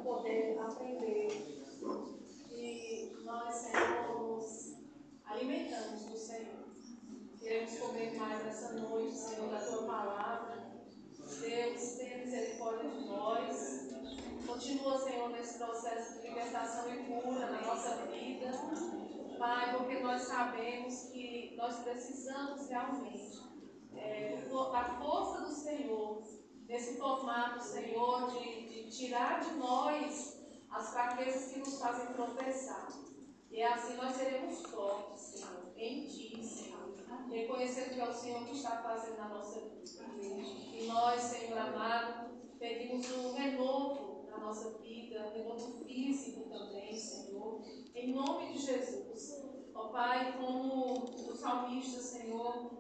poder aprender que nós, Senhor, nos alimentamos do Senhor. Queremos comer mais essa noite, Senhor, da Tua palavra. Deus, tenha misericórdia de nós. Continua, Senhor, nesse processo de libertação e cura na nossa vida. Pai, porque nós sabemos que nós precisamos realmente da força do Senhor, nesse formato, Senhor, de tirar de nós as fraquezas que nos fazem tropeçar. E assim nós seremos fortes, Senhor, em Ti, Senhor, reconhecendo que é o Senhor que está fazendo na nossa vida. E nós, Senhor amado, pedimos um renovo na nossa vida, um renovo físico também, Senhor, em nome de Jesus. Ó Pai, como o salmista, Senhor,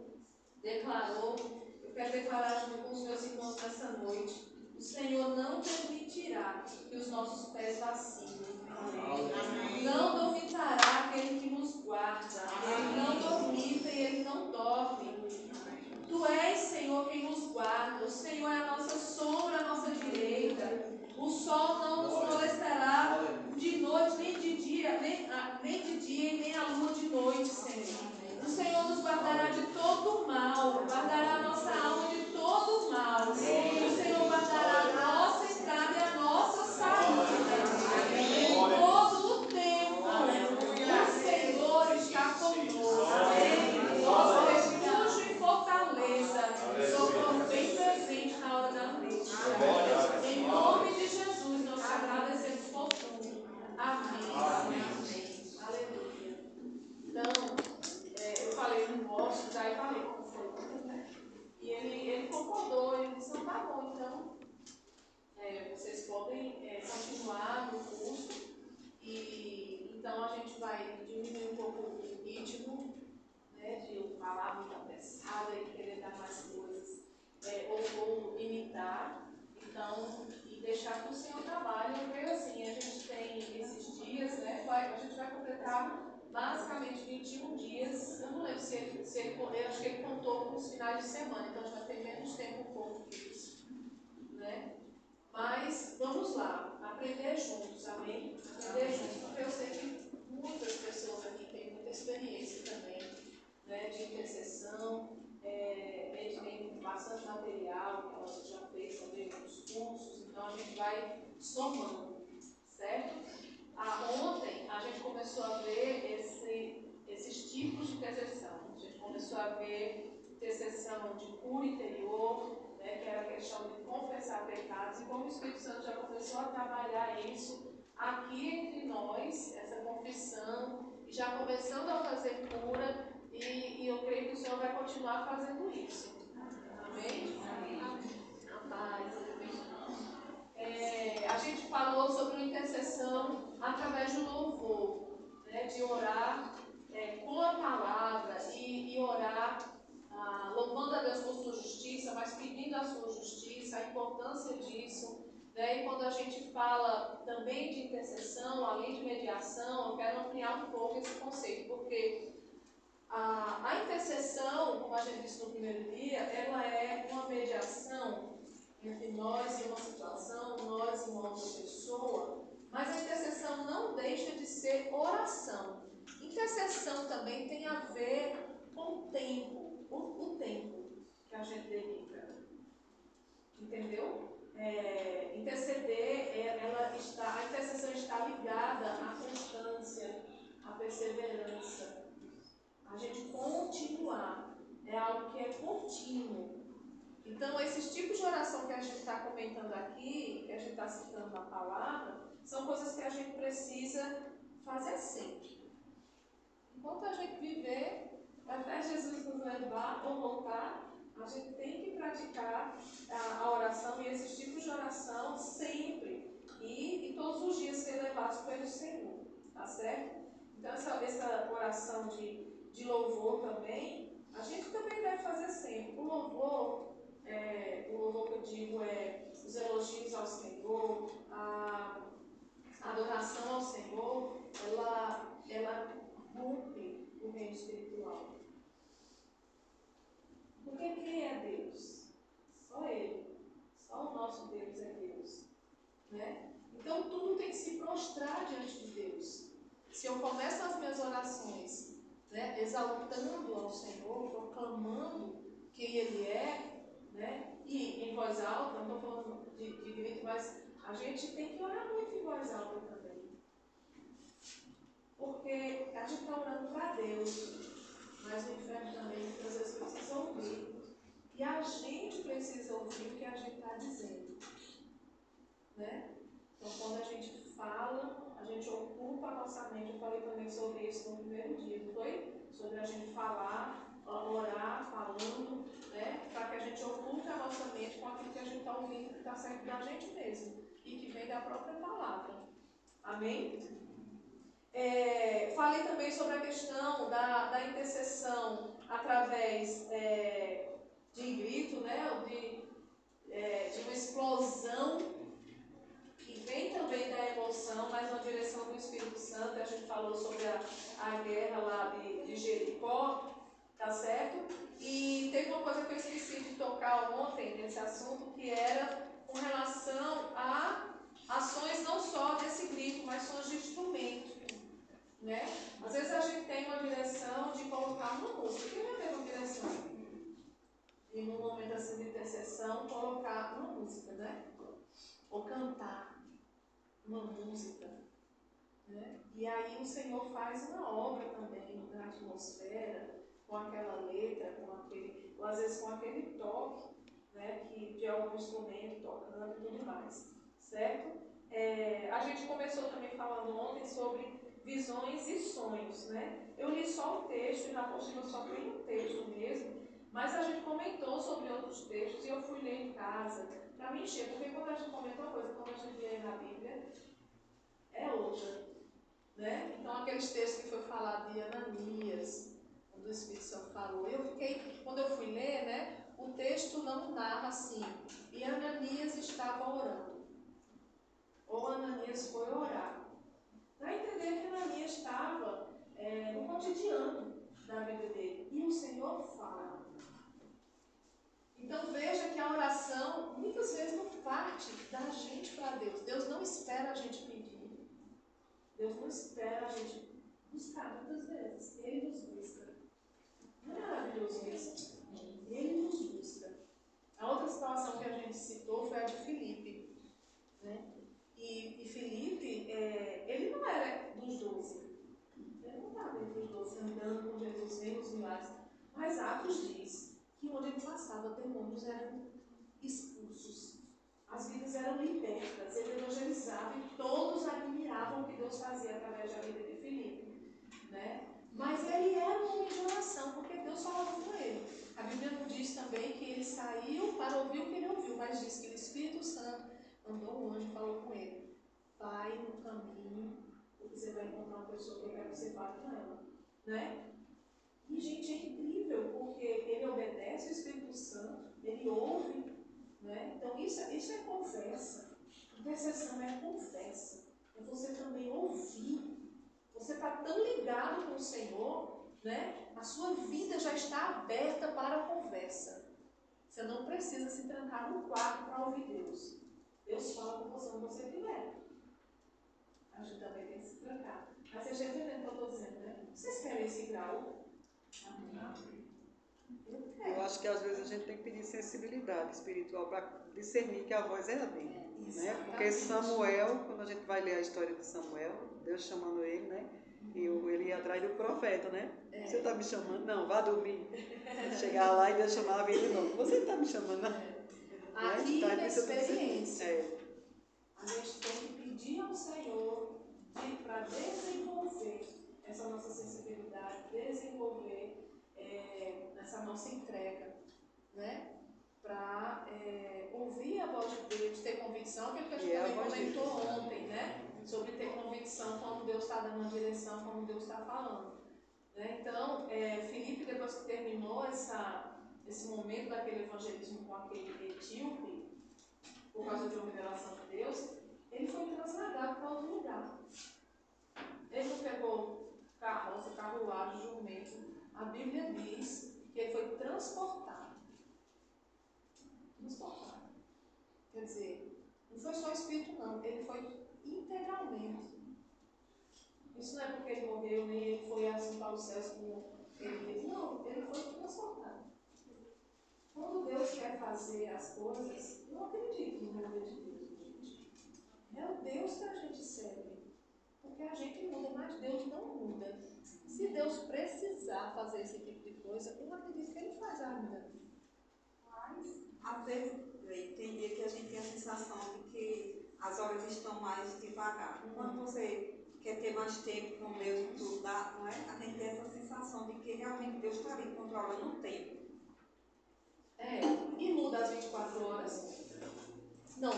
declarou, eu quero declarar junto com os meus irmãos nessa noite: o Senhor não permitirá que os nossos pés vacilem. Não dormitará aquele que nos guarda. Ele não dormita e ele não dorme. Tu és, Senhor, quem nos guarda. O Senhor é a nossa sombra, a nossa direita. O sol não nos molestará de noite, nem de dia, nem de dia e nem a lua de noite, Senhor. O Senhor nos guardará de todo o mal, guardará a nossa alma de todo o mal. O Senhor guardará a nossa entrada e a nossa saída. Em todo o tempo, o Senhor está conosco. Nosso refúgio e fortaleza, socorro bem presente na hora da angústia. Em nome de Jesus, nós te agradecemos por tudo. Amém. Aleluia. Então, eu falei no gosto, já falei com o Senhor, né? E ele concordou, ele disse: não, tá bom, então vocês podem continuar no curso. E então a gente vai diminuir um pouco o ritmo, né, de falar muito apressada e querer dar mais coisas, ou imitar. Então, e deixar que o Senhor trabalhe. Eu creio assim, a gente tem esses dias, né, a gente vai completar basicamente 21 dias. Eu não lembro se ele eu acho que ele contou com os finais de semana, então a gente vai ter menos tempo um pouco disso, né? Mas vamos lá, aprender juntos, amém? Aprender juntos, porque eu sei que muitas pessoas aqui têm muita experiência também, né, de intercessão. A gente tem bastante material que a nossa já fez também nos cursos, então a gente vai somando, certo? Ontem a gente começou a ver esses tipos de intercessão. A gente começou a ver intercessão de cura interior, né, que era a questão de confessar pecados, e como o Espírito Santo já começou a trabalhar isso aqui entre nós, essa confissão, e já começando a fazer cura, e eu creio que o Senhor vai continuar fazendo isso. Amém? A gente falou sobre intercessão através do louvor, né, de orar com a palavra e orar louvando a Deus por sua justiça, mas pedindo a sua justiça, a importância disso. Né? E quando a gente fala também de intercessão, além de mediação, eu quero ampliar um pouco esse conceito, porque a intercessão, como a gente disse no primeiro dia, ela é uma mediação entre nós e uma situação, nós e uma outra pessoa, mas a intercessão não deixa de ser oração. Intercessão também tem a ver com o tempo, o tempo que a gente dedica. Entendeu? Interceder, a intercessão está ligada à constância, à perseverança. A gente continuar, é algo que é contínuo. Então, esses tipos de oração que a gente está comentando aqui, que a gente está citando na palavra, são coisas que a gente precisa fazer sempre. Enquanto a gente viver, até Jesus nos levar ou voltar, a gente tem que praticar a oração e esses tipos de oração sempre. E todos os dias ser levados pelo Senhor. Tá certo? Então, essa oração de louvor também, a gente também deve fazer sempre. O louvor que eu digo os elogios ao Senhor, a adoração ao Senhor, ela rompe o reino espiritual. Porque quem é Deus? Só Ele. Só o nosso Deus é Deus. Né? Então Então tudo tem que se prostrar diante de Deus. Se eu começo as minhas orações, né, exaltando ao Senhor, proclamando quem Ele é, né, e em voz alta, não estou falando de grito, mas a gente tem que orar muito em voz alta também. Porque a gente está orando para Deus, mas o inferno também muitas vezes precisa ouvir. E a gente precisa ouvir o que a gente está dizendo. Né? Então, quando a gente fala, a gente ocupa a nossa mente. Eu falei também sobre isso no primeiro dia, não foi? Sobre a gente falar, orar, falando, né? Para que a gente ocupe a nossa mente com aquilo que a gente está ouvindo, que está saindo da gente mesmo e que vem da própria palavra. Amém? Falei também sobre a questão da intercessão através de grito, né? De uma explosão que vem também da emoção, mas na direção do Espírito Santo. A gente falou sobre a guerra lá de Jericó, tá certo? E teve uma coisa que eu esqueci de tocar ontem nesse assunto, que era com relação a ações não só desse grito, mas sons de instrumento. Né? Às vezes a gente tem uma direção de colocar uma música. Quem já teve uma direção? E num momento assim de intercessão, colocar uma música, né? Ou cantar uma música. Né? E aí o Senhor faz uma obra também na atmosfera, com aquela letra, ou às vezes com aquele toque, né? De algum instrumento tocando e tudo mais. Certo? A gente começou também falando ontem sobre visões e sonhos, né? Eu li só o texto e na apostila só tem um texto mesmo, mas a gente comentou sobre outros textos e eu fui ler em casa para me encher, porque quando a gente comenta uma coisa, quando a gente lê na Bíblia, é outra, né? Então aqueles textos que foi falado de Ananias, quando o Espírito Santo falou, quando eu fui ler, né? O texto não narra assim, e Ananias estava orando, ou Ananias foi orar. Para entender que Ananias estava no cotidiano da vida dele. E o Senhor fala. Então veja que a oração muitas vezes não parte da gente para Deus. Deus não espera a gente pedir. Deus não espera a gente buscar muitas vezes. Ele nos busca. Não é maravilhoso isso? Ele nos busca. A outra situação que a gente citou foi a de Filipe. Né? E Filipe, ele não era dos 12. Ele não estava entre os 12 andando com Jesus, vendo os milagres. Mas Atos diz que onde ele passava, demônios eram expulsos. As vidas eram libertas. Ele evangelizava e todos admiravam o que Deus fazia através da vida de Filipe. Né? Mas ele era um homem de oração, porque Deus falava com ele. A Bíblia não diz também que ele saiu para ouvir o que ele ouviu, mas diz que o Espírito Santo mandou um anjo e falou com ele: vai no caminho, porque você vai encontrar uma pessoa que eu quero que você fale com ela. Né? E, gente, é incrível, porque ele obedece o Espírito Santo, ele ouve. Né? Então, isso é conversa. Intercessão é conversa. É você também ouvir. Você está tão ligado com o Senhor, né? A sua vida já está aberta para a conversa. Você não precisa se trancar no quarto para ouvir Deus. Deus fala com você onde você estiver. A gente também tem que se trancar. Mas vocês estão entendendo o que eu estou dizendo, né? Vocês querem esse grau? Eu acho que às vezes a gente tem que pedir sensibilidade espiritual para discernir que a voz é dele. Né? Porque Samuel, quando a gente vai ler a história de Samuel, Deus chamando ele, né? E ele ia atrás do profeta, né? Você está me chamando? Não, vá dormir. Chegar lá e Deus chamava ele de novo. Você está me chamando? Não. Aqui na experiência, a gente tem que pedir ao Senhor para desenvolver essa nossa sensibilidade, desenvolver essa nossa entrega, né? Para ouvir a voz de Deus, ter convicção, aquilo que a gente também comentou ontem, né? Sobre ter convicção quando Deus está dando uma direção, quando Deus está falando. Né? Então, Filipe, depois que terminou esse momento daquele evangelismo com aquele etíope, por causa de uma revelação de Deus, ele foi trasladado para outro lugar. Ele não pegou carroça, carruagem, jumento. A Bíblia diz que ele foi transportado. Transportado. Quer dizer, não foi só espírito não, ele foi para os céus como ele diz. Não, ele foi transportado. Quando Deus quer fazer as coisas, eu não acredito no poder de Deus, gente. É o Deus que a gente serve. Porque a gente muda, mas Deus não muda. Se Deus precisar fazer esse tipo de coisa, eu acredito que Ele faz a mudança. Mas, às vezes, tem dia que a gente tem a sensação de que as horas estão mais devagar. Quando você quer ter mais tempo com Deus e tudo, não é? A gente tem essa sensação de que realmente Deus está ali controlando o tempo. E muda às 24 horas? Não. É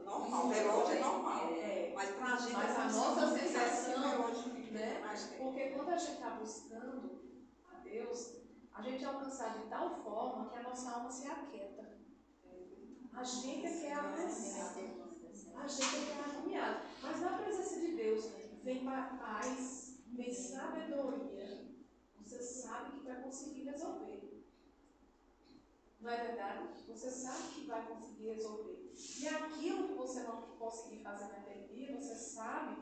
normal, o relógio é normal. Mas para a gente mas a nossa sensação, né? Porque quando a gente está buscando a Deus, a gente é alcançado de tal forma que a nossa alma se aquieta. A gente é que é avançado. A gente é que é agoniado. Mas na presença de Deus vem paz, vem sabedoria. Você sabe que vai conseguir resolver. Não é verdade? Você sabe que vai conseguir resolver. E aquilo que você não conseguir fazer naquele dia, você sabe,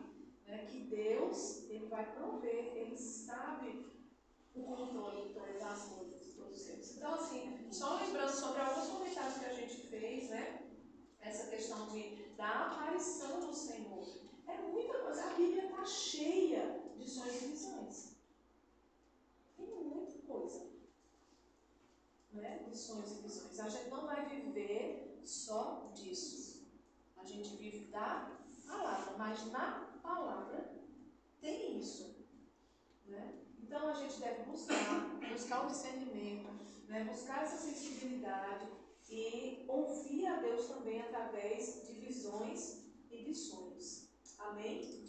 né, que Deus, Ele vai prover, Ele sabe o controle de todas as coisas, de todos os tempos. Então, assim, só lembrando sobre alguns comentários que a gente fez, né? Essa questão da aparição do Senhor. É muita coisa. A Bíblia está cheia de sonhos e visões. Tem muita coisa. Né, de sonhos e visões. A gente não vai viver só disso. A gente vive da palavra, mas na palavra tem isso. Né? Então a gente deve buscar o discernimento, né, buscar essa sensibilidade e ouvir a Deus também através de visões e de sonhos. Amém?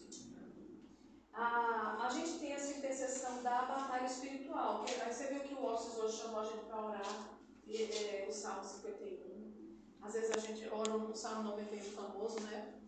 A gente tem essa intercessão da batalha espiritual. Aí você viu que o Ossos hoje chamou a gente para orar o Salmo 51. Às vezes a gente ora no Salmo 91 famoso, né?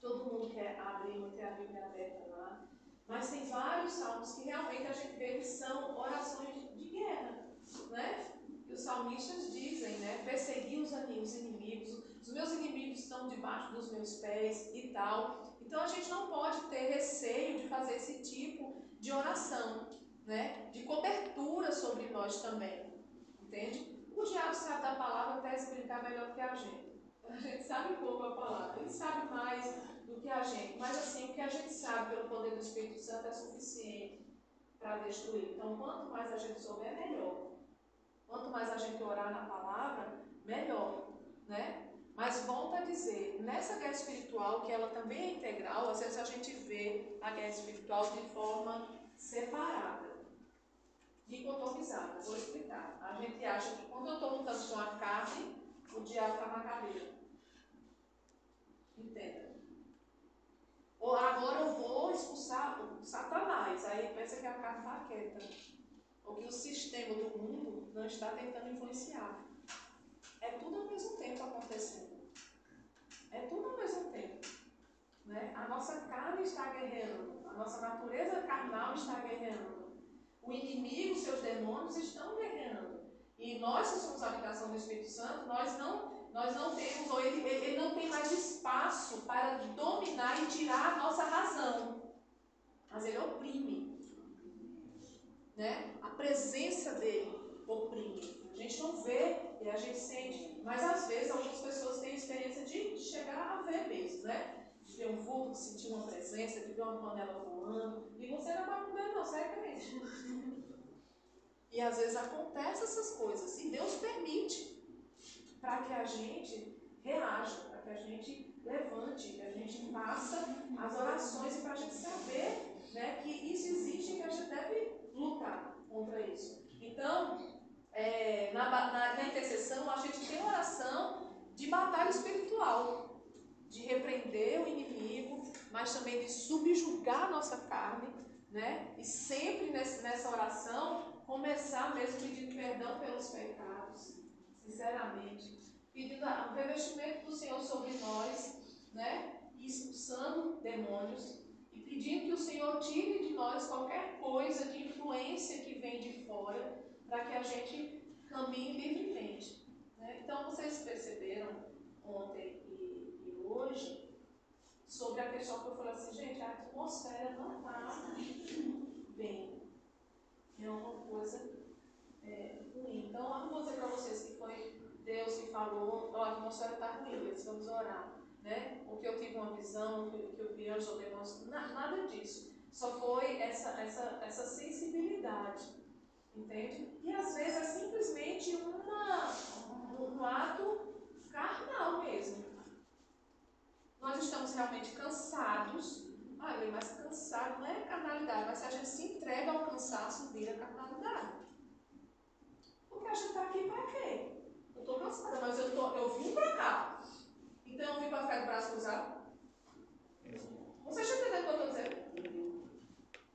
Todo mundo quer abrir, ter a Bíblia aberta lá. Mas tem vários salmos que realmente a gente vê que são orações de guerra, né? E os salmistas dizem, né? Persegui os inimigos, os meus inimigos estão debaixo dos meus pés e tal. Então a gente não pode ter receio de fazer esse tipo de oração, né? De cobertura sobre nós também, entende? O diabo sabe da palavra até explicar melhor que a gente. A gente sabe pouco a palavra, ele sabe mais do que a gente, mas assim, o que a gente sabe pelo poder do Espírito Santo é suficiente para destruir. Então, quanto mais a gente souber, melhor. Quanto mais a gente orar na palavra, melhor, né? Mas volto a dizer, nessa guerra espiritual, que ela também é integral, às vezes a gente vê a guerra espiritual de forma separada, dicotomizada. Vou explicar. A gente acha que quando eu estou lutando com a carne, o diabo está na cadeira. Entenda. Ou agora eu vou expulsar o Satanás. Aí pensa que a carne está quieta. Ou que o sistema do mundo não está tentando influenciar. É tudo ao mesmo tempo acontecendo. É tudo ao mesmo tempo. Né? A nossa carne está guerreando. A nossa natureza carnal está guerreando. O inimigo, seus demônios estão guerreando. E nós que somos a habitação do Espírito Santo, nós não temos, ou ele não tem mais espaço para dominar e tirar a nossa razão. Mas ele oprime. Né? A presença dele oprime. A gente não vê e a gente sente. Mas às vezes algumas pessoas têm a experiência de chegar a ver mesmo, né? De ver um vulto, de sentir uma presença, de ver uma panela voando. E você não vai comer não, você é crente. E às vezes acontecem essas coisas. E Deus permite para que a gente reaja, para que a gente levante, que a gente faça as orações e para a gente saber, né, que isso existe e que a gente deve lutar contra isso. Então, na intercessão, a gente tem oração de batalha espiritual, de repreender o inimigo, mas também de subjugar a nossa carne, né? E sempre nessa oração, começar mesmo pedindo perdão pelos pecados, sinceramente, pedindo o revestimento do Senhor sobre nós, né? E expulsando demônios, e pedindo que o Senhor tire de nós qualquer coisa de influência que vem de fora, para que a gente caminhe livremente. Né? Então, vocês perceberam ontem e hoje, sobre a questão que eu falei assim, gente, a atmosfera não está atmosfera está ruim, vamos orar. Né? O que eu tive uma visão, que eu vi anjo demonstrou, nada disso. Só foi essa sensibilidade, entende? E às vezes é simplesmente um ato carnal mesmo. Nós estamos realmente cansados, mas cansado não é carnalidade, mas se a gente se entrega ao cansaço, vira carnalidade. Porque a gente está aqui para quê? Eu estou cansada, mas eu vim para cá. Então eu vim para ficar de braço cruzado. Vocês estão entendendo o que eu estou dizendo?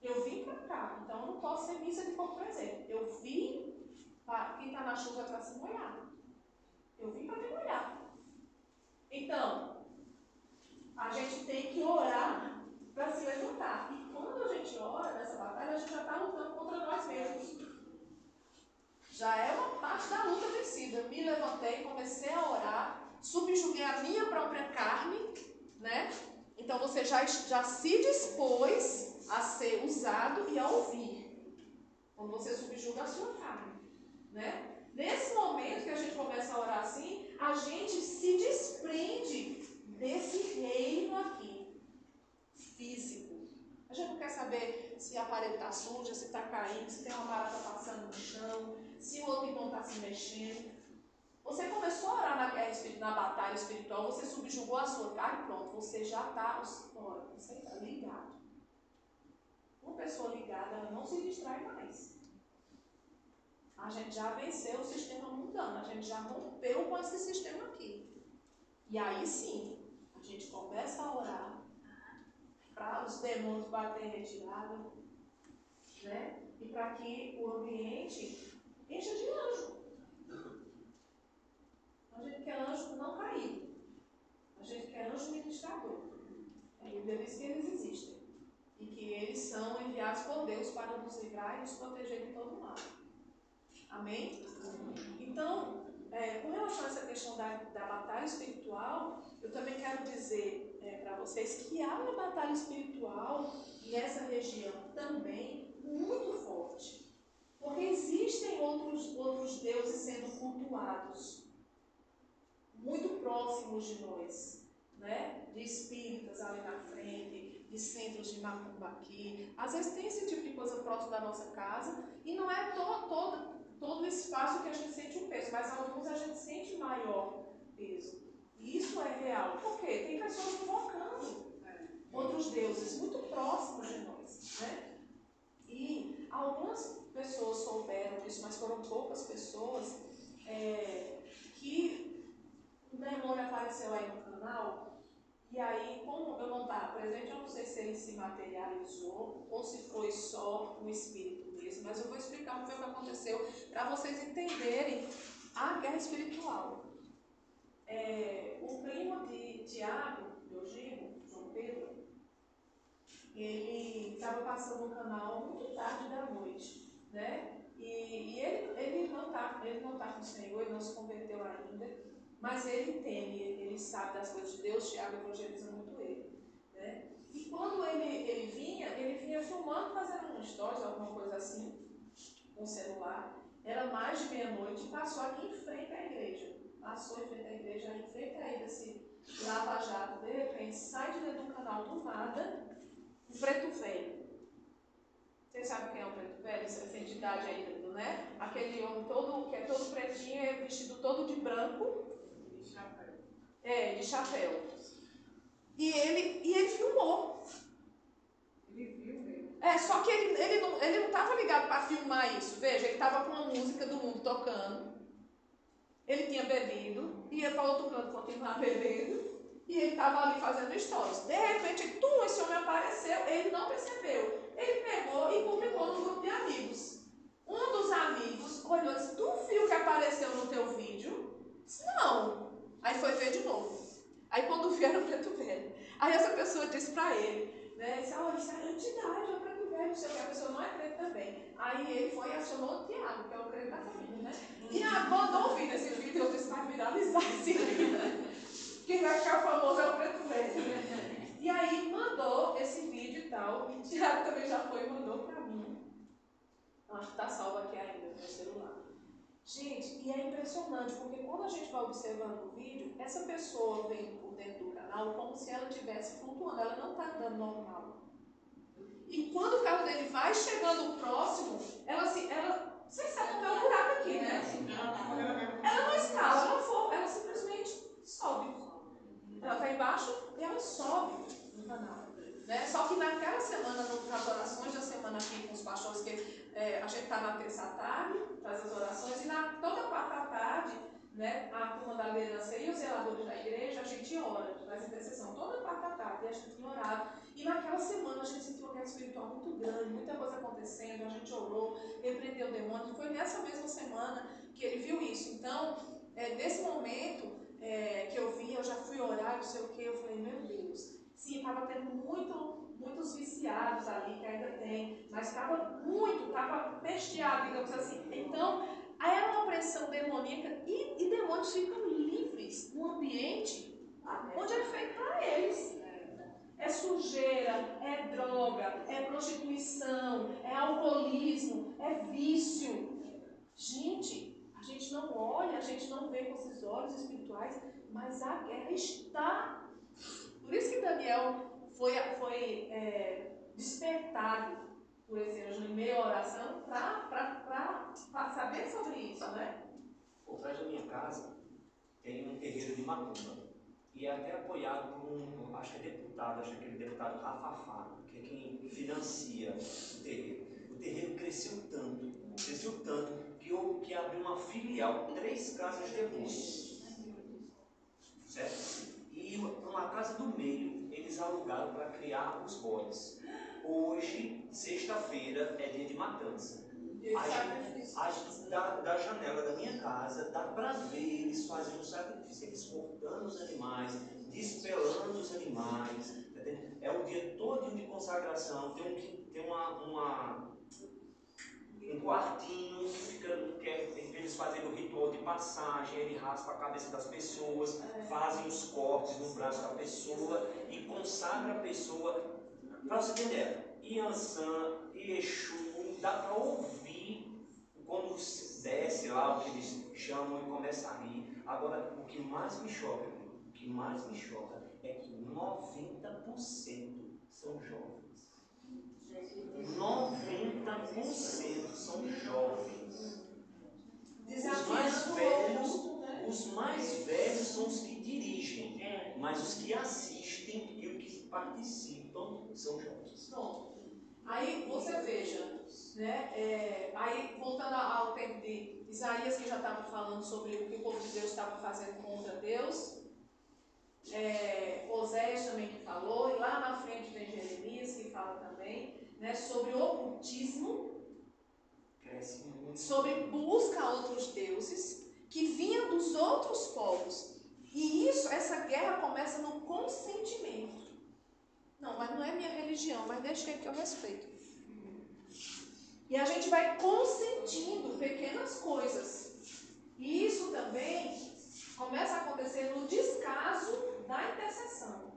Eu vim para cá, então eu não posso ser missa de corpo presente. Eu vim para quem está na chuva para se molhar. Eu vim para me molhar. Então, a gente tem que orar para se levantar. E quando a gente ora nessa batalha, a gente já está lutando contra nós mesmos. Já é uma parte da luta vencida. Me levantei, comecei a orar, subjuguei a minha própria carne, né? Então você já se dispôs a ser usado e a ouvir. Quando você subjuga a sua carne, né? Nesse momento que a gente começa a orar assim, a gente se desprende desse reino aqui, físico. A gente não quer saber se a parede está suja, se está caindo, se tem uma barata passando no chão, se o outro irmão está se mexendo. Você começou a orar na batalha espiritual, você subjugou a sua carne, pronto, você já está, você está ligado. Uma pessoa ligada, ela não se distrai mais. A gente já venceu o sistema mundano, a gente já rompeu com esse sistema aqui. E aí sim, a gente começa a orar para os demônios baterem retirada, né? E para que o ambiente encha de anjo. A gente quer anjo não caído. A gente quer anjo ministrador. A Bíblia diz que eles existem. E que eles são enviados por Deus para nos livrar e nos proteger de todo mal. Amém? Então, com relação a essa questão da batalha espiritual, eu também quero dizer para vocês que há uma batalha espiritual nessa região também muito forte. Porque existem outros deuses sendo cultuados, muito próximos de nós, né? De espíritas ali na frente, de centros de macumba aqui. Às vezes tem esse tipo de coisa próximo da nossa casa e não é todo o espaço que a gente sente um peso, mas alguns a gente sente maior peso. E isso é real. Por quê? Tem pessoas invocando outros deuses muito próximos de nós, né? E algumas pessoas souberam disso, mas foram poucas pessoas que o demônio apareceu aí no canal, e aí, como eu não estava presente, eu não sei se ele se materializou ou se foi só um espírito mesmo, mas eu vou explicar o que foi que aconteceu para vocês entenderem a guerra espiritual. O primo de Tiago, Eugênio, João Pedro, ele estava passando no canal muito tarde da noite, né? E ele não está com o Senhor, ele não se converteu ainda. Mas ele entende, ele sabe das coisas de Deus, Tiago evangeliza muito ele, né? E quando ele vinha filmando, fazendo um stories, alguma coisa assim, com o celular. Era mais de meia-noite e passou aqui em frente à igreja. Passou em frente à igreja, em frente a ele, esse lava-jato, de repente, sai de dentro do canal do nada, um preto velho. Vocês sabem quem é o preto velho? Essa entidade aí, né? Aquele homem que é todo pretinho, vestido todo de branco. De chapéu. E ele filmou. Ele viu mesmo. Só que ele não estava ligado para filmar isso. Veja, ele estava com a música do mundo tocando. Ele tinha bebido, ia para outro canto continuar bebendo. E ele estava ali fazendo stories. De repente, esse homem apareceu, ele não percebeu. Ele pegou e publicou no grupo de amigos. Um dos amigos olhou e disse: "Tu viu que apareceu no teu vídeo?" Disse: "Não." Aí foi ver de novo. Aí quando viu, era o preto velho. Aí essa pessoa disse para ele, né? Disse: "Olha, isso é entidade, é o preto velho." Não sei o que, a pessoa não é crente também. Aí ele foi e acionou o Tiago, que é o crente da família, né? Tiago mandou ouvir esse vídeo, eu disse: "Vai viralizar esse vídeo. Quem vai ficar famoso é o preto velho." E aí mandou esse vídeo e tal. E Tiago também já foi e mandou para mim. Acho que está salvo aqui ainda no meu celular. Gente, e é impressionante, porque quando a gente vai observando o vídeo, essa pessoa vem por dentro do canal como se ela estivesse flutuando, ela não está andando normal. E quando o carro dele vai chegando próximo, vocês sabem como é o buraco aqui, né? Ela não escala, ela simplesmente sobe. Ela está embaixo e ela sobe no canal. Né? Só que naquela semana, nas orações da semana aqui com os pastores, que a gente está na terça à tarde, faz as orações, e toda quarta à tarde, né, a turma da liderança e os zeladores da igreja, a gente ora, faz intercessão toda quarta à tarde, e a gente tem orado. E naquela semana a gente sentiu uma guerra espiritual muito grande, muita coisa acontecendo, a gente orou, repreendeu o demônio. Foi nessa mesma semana que ele viu isso. Então, nesse momento que eu vi, eu já fui orar, não sei o que, eu falei, meu Deus. Sim, estava tendo muitos viciados ali, que ainda tem, mas estava pesteado, digamos assim. Então, aí era uma pressão demoníaca e demônios ficam livres no ambiente onde é feito para eles. É sujeira, é droga, é prostituição, é alcoolismo, é vício. Gente, a gente não olha, a gente não vê com esses olhos espirituais, mas a guerra está. Por isso que Daniel foi despertado por esse anjo em meio à oração para saber sobre isso, né? Por trás da minha casa tem um terreiro de macumba. E é até apoiado por acho que é deputado, acho que é aquele deputado Rafafá, que é quem financia o terreiro. O terreiro cresceu tanto, que houve que abrir uma filial, 3 casas de luz. Certo? E uma casa do meio, eles alugaram para criar os bodes. Hoje, sexta-feira, é dia de matança. Da janela da minha casa, dá para ver eles fazendo sacrifício, eles cortando os animais, despelando os animais. É o dia todo de consagração. Tem um quartinho que eles fazem o ritual de passagem, ele raspa a cabeça das pessoas, fazem os cortes no braço da pessoa e consagra a pessoa. Para você entender, Iansã, Exu, dá para ouvir quando desce lá o que eles chamam e começa a rir. Agora, o que mais me choca é que 90% são jovens. 90% são jovens. Os mais velhos são os que dirigem, mas os que assistem e os que participam são jovens. Pronto. Aí você veja, né? Aí voltando ao tempo de Isaías, que já estava falando sobre o que o povo de Deus estava fazendo contra Deus. Oséias também que falou, e lá na frente tem Jeremias que fala também, né, sobre ocultismo, sobre busca a outros deuses que vinham dos outros povos. E essa guerra começa no consentimento. Não, mas não é minha religião, mas deixa que eu respeito. E a gente vai consentindo pequenas coisas. E isso também começa a acontecer no descaso da intercessão.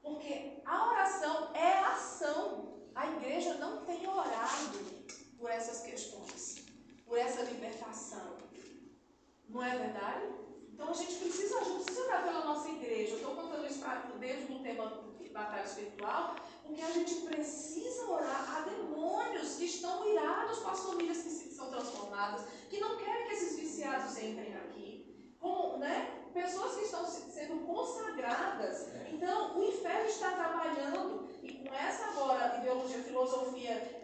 Porque a oração é ação. A igreja não tem orado por essas questões, por essa libertação. Não é verdade? Então a gente precisa orar pela nossa igreja. Eu estou contando isso dentro do tema de batalha espiritual, porque a gente precisa orar a demônios que estão irados com as famílias que são transformadas, que não querem que esses viciados entrem aqui, pessoas que estão sendo consagradas. Então o inferno está trabalhando, e com essa agora ideologia, filosofia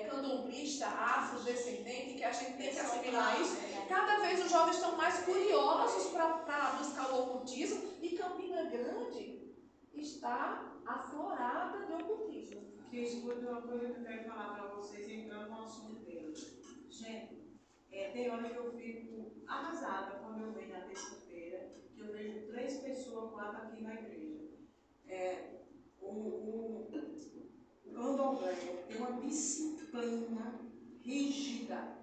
candomblista, afrodescendente, que a gente tem que assimilar isso, cada vez os jovens estão mais curiosos para buscar o ocultismo, e Campina Grande está aflorada de ocultismo. Que escute uma coisa que eu quero falar para vocês, entrando no assunto dele. Gente, tem hora que eu fico arrasada quando eu venho na terça-feira, que eu vejo 3 pessoas, 4 aqui na igreja. O candomblé tem uma disciplina rígida.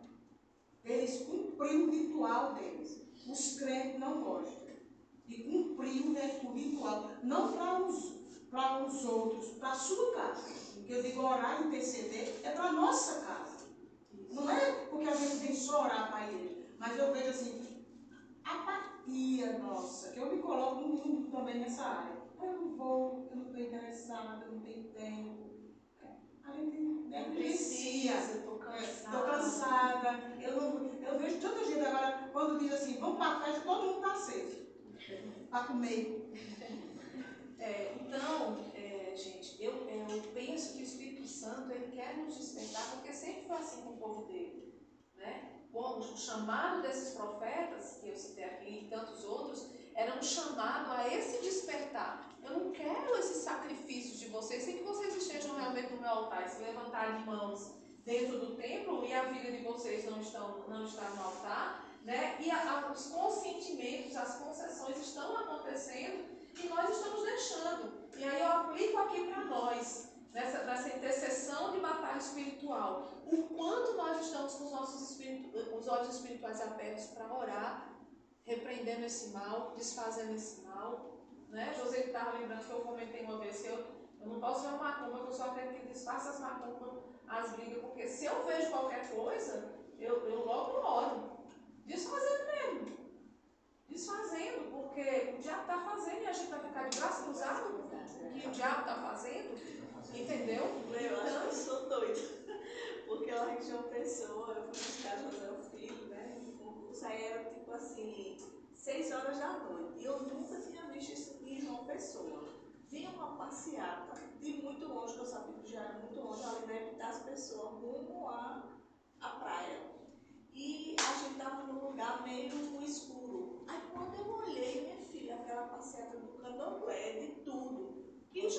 Eles cumpriram o ritual deles. Os crentes não gostam de cumprir o ritual, não para os outros, para a sua casa. Porque eu digo orar e interceder é para a nossa casa. Não é porque a gente vem chorar para ele, mas eu vejo assim, apatia nossa, que eu me coloco muito também nessa área. Eu não vou, eu não estou interessada, eu não tenho tempo. A gente negligencia. Estou cansada. Estou cansada. Eu vejo tanta gente agora, quando diz assim, vamos para a festa, todo mundo está aceso. Para comer. Então, gente, eu penso que o Espírito Santo ele quer nos despertar, porque sempre foi assim com o povo dele. Né? Bom, o chamado desses profetas, que eu citei aqui e tantos outros, era um chamado a esse despertar. Eu não quero esses sacrifícios de vocês, sem que vocês estejam realmente no meu altar, se levantarem mãos dentro do templo e a vida de vocês não está no altar, né? E os consentimentos, as concessões estão acontecendo e nós estamos deixando. E aí eu aplico aqui para nós, nessa intercessão de batalha espiritual, o quanto nós estamos com os olhos espirituais abertos para orar, repreendendo esse mal, desfazendo esse mal. Né? José estava lembrando que eu comentei uma vez que eu não posso ver uma macumba, eu só quero que desfaça as macumbas, as brigas, porque se eu vejo qualquer coisa, eu logo oro, desfazendo mesmo. Desfazendo, porque o diabo está fazendo e a gente vai ficar de braço cruzado com o que o diabo está fazendo, entendeu? Eu acho que eu sou doida, porque lá em João Pessoa, eu fui buscar José o filho, né? O concurso aí era tipo assim, 6 horas da noite, e eu nunca tinha visto isso em João Pessoa. Vinha uma passeata de muito longe, que eu sabia que já era muito longe, ali deve estar as pessoas rumo à praia. E a gente estava num lugar meio escuro. Aí quando eu olhei, minha filha, aquela passeata do candomblé, de tudo. E eu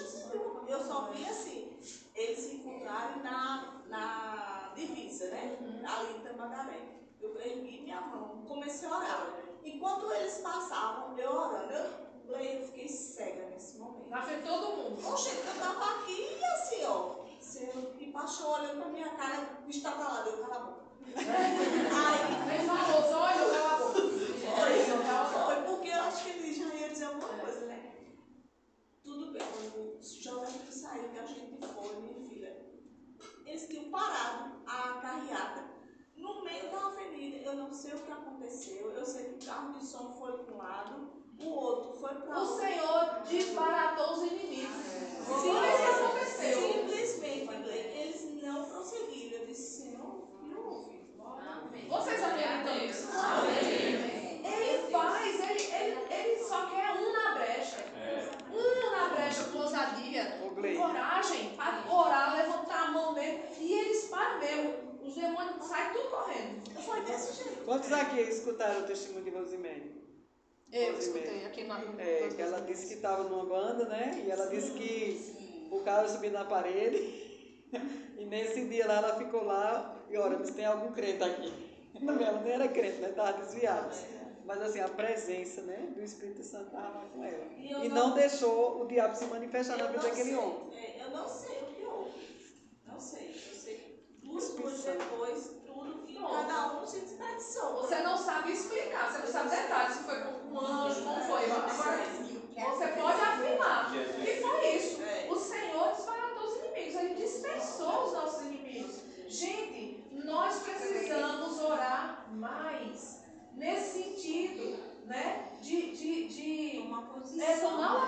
só vi assim, eles se encontrarem na divisa, né? Ali em Tamandaré. Eu ergui minha mão, comecei a orar. Enquanto eles passavam, eu orando, eu fiquei cega nesse momento. Na frente de todo mundo. Poxa, eu estava aqui e assim, ó. E baixou olhando pra minha cara, o bicho estava lá, deu cala a boca. Aí, ele falou, só olhou, cala a boca. Foi porque eu acho que ele já ia dizer alguma coisa, né? Tudo bem, quando o jovem que saiu, que a gente foi, minha filha, eles tinham parado a carreata no meio da avenida. Eu não sei o que aconteceu, eu sei que o carro de som foi para um lado, o outro foi para o outro. O Senhor desbaratou os inimigos. Foi isso que aconteceu. Simplesmente, eles não prosseguiram. Eu disse, Senhor, me ouve. Vocês acreditam nisso? Ele faz, ele só quer um na brecha. Um na brecha com ousadia, com coragem, para orar, levantar a mão mesmo. E eles param mesmo. Os demônios saem tudo correndo. Foi desse jeito. Quantos aqui escutaram o testemunho de Rosimene? Eu escutei aqui na que ela disse que estava numa banda, né? E ela disse que o cara subiu na parede. E nesse dia lá ela ficou lá e orando se tem algum crente aqui. Ela nem era crente, né? Estava desviada. Mas assim, a presença, né, do Espírito Santo estava com ela. E não deixou o diabo se manifestar na vida daquele homem. Eu não sei o que houve. Não sei. Eu sei que 2 dias depois, tudo que cada um se desperdiçou. Você não sabe explicar, você não sabe detalhes, se foi com um anjo, como foi. Agora, você pode afirmar que foi isso. O Senhor desbaratou os inimigos, Ele dispersou os nossos inimigos. Gente, nós precisamos orar mais nesse sentido, né? De tomar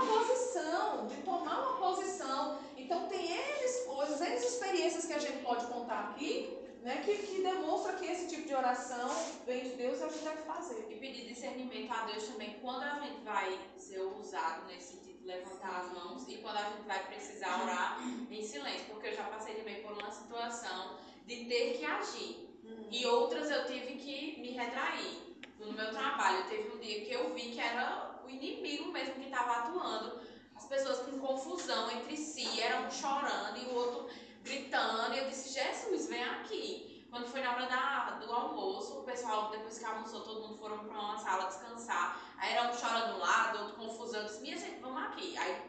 uma posição. Então tem N coisas, N experiências que a gente pode contar aqui, né, que demonstra que esse tipo de oração vem de Deus e a gente deve fazer. E pedir discernimento a Deus também quando a gente vai ser usado nesse sentido de levantar as mãos e quando a gente vai precisar orar em silêncio, porque eu já passei também por uma situação de ter que agir e outras eu tive que me retrair. No meu trabalho, teve um dia que eu vi que era o inimigo mesmo que estava atuando, as pessoas com confusão entre si, era um chorando e o outro gritando, e eu disse, Jesus, vem aqui. Quando foi na hora do almoço, o pessoal, depois que almoçou, todo mundo foram para uma sala descansar, aí era um chorando de um lado, outro confusão, eu disse, minha gente, vamos aqui. Aí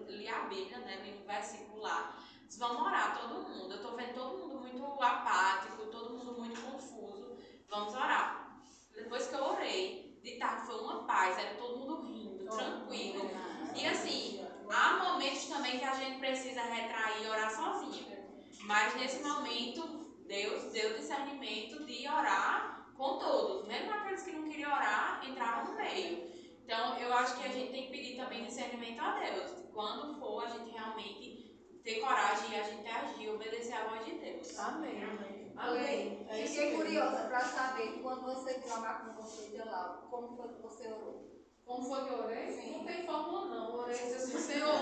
li a Bíblia, né, li um versículo lá, disse, vamos orar todo mundo, eu estou vendo todo mundo muito apático, todo mundo muito confuso, vamos orar. Depois que eu orei, de tarde foi uma paz, era todo mundo rindo, tranquilo. E assim, há momentos também que a gente precisa retrair e orar sozinha. Mas nesse momento, Deus deu discernimento de orar com todos. Mesmo aqueles que não queriam orar, entraram no meio. Então, eu acho que a gente tem que pedir também discernimento a Deus. Quando for, a gente realmente ter coragem e a gente agir, obedecer a voz de Deus. Amém. Amém. Amém. É isso Fiquei mesmo. curiosa para saber, quando você viu a macumba você de lá, como foi que você orou? Como foi que eu orei? Sim. Não tem fórmula não. Eu orei e disse assim, Senhor.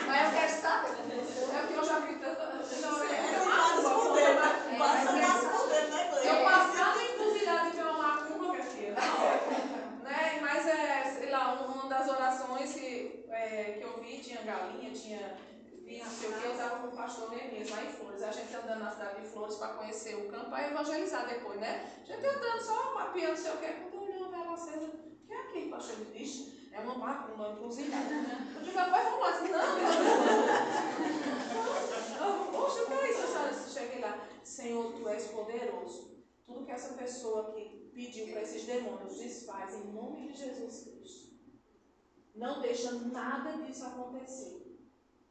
Mas eu quero saber como você orou. É porque eu já vi tanta. Eu já orei Tem muita vários macumba. poderes, mas- né? Basta mais poder, né, Gleide? Eu passo cada encruzilhada de uma macumba, minha filha. Né? Mas sei lá, uma das orações que eu vi, tinha galinha, tinha vinho, não sei o que, eu estava com o pastor Neemias lá em Flores. A gente andando na cidade de Flores para conhecer o campo, para evangelizar depois, né? A gente andando só, papiando, não sei o que, quando eu olhei uma vela acesa, o que é aquilo, pastor? Ele disse, é uma macumba, uma encruzilhada, né? Eu digo, rapaz, vamos lá. Assim, não. Poxa, o que é isso? Eu cheguei lá, Senhor, Tu és poderoso. Tudo que essa pessoa aqui pediu para esses demônios, desfaz em nome de Jesus Cristo. Não deixa nada disso acontecer.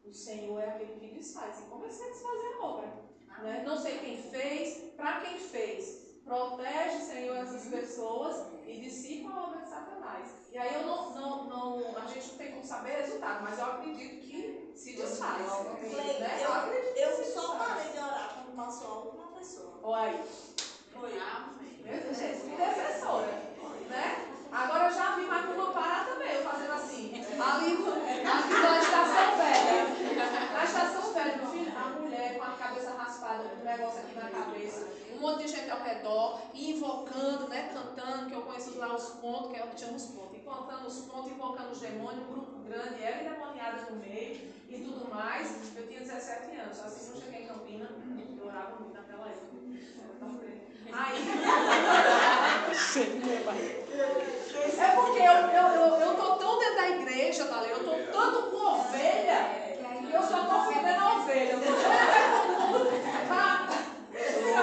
O Senhor é aquele que desfaz. E comecei a desfazer a obra. Né? Não sei quem fez, para quem fez. Protege, Senhor, essas pessoas e dissipa a obra de Satanás. E aí a gente não tem como saber o resultado, mas eu acredito que se desfaz. Gleide, Né? Eu acredito que eu se só desfaz. parei de orar quando passou a última pessoa. Olha aí. Foi. Intercessora, né? Agora eu já vi macumba parar também, eu fazendo assim, ali na estação velha. Na estação velha, meu filho, a mulher com a cabeça raspada, com um negócio aqui na cabeça, um monte de gente ao redor, e invocando, né, cantando, que eu conheço lá os pontos, que é onde tinha os pontos, e cantando os pontos, invocando os demônios, um grupo grande, ela endemoniada no meio e tudo mais. Eu tinha 17 anos, assim que eu cheguei em Campina, eu orava muito naquela época. Aí, é porque eu tô tão dentro da igreja, Thalê, eu tô tanto com ovelha, que eu só tô fudendo a ovelha. Eu tô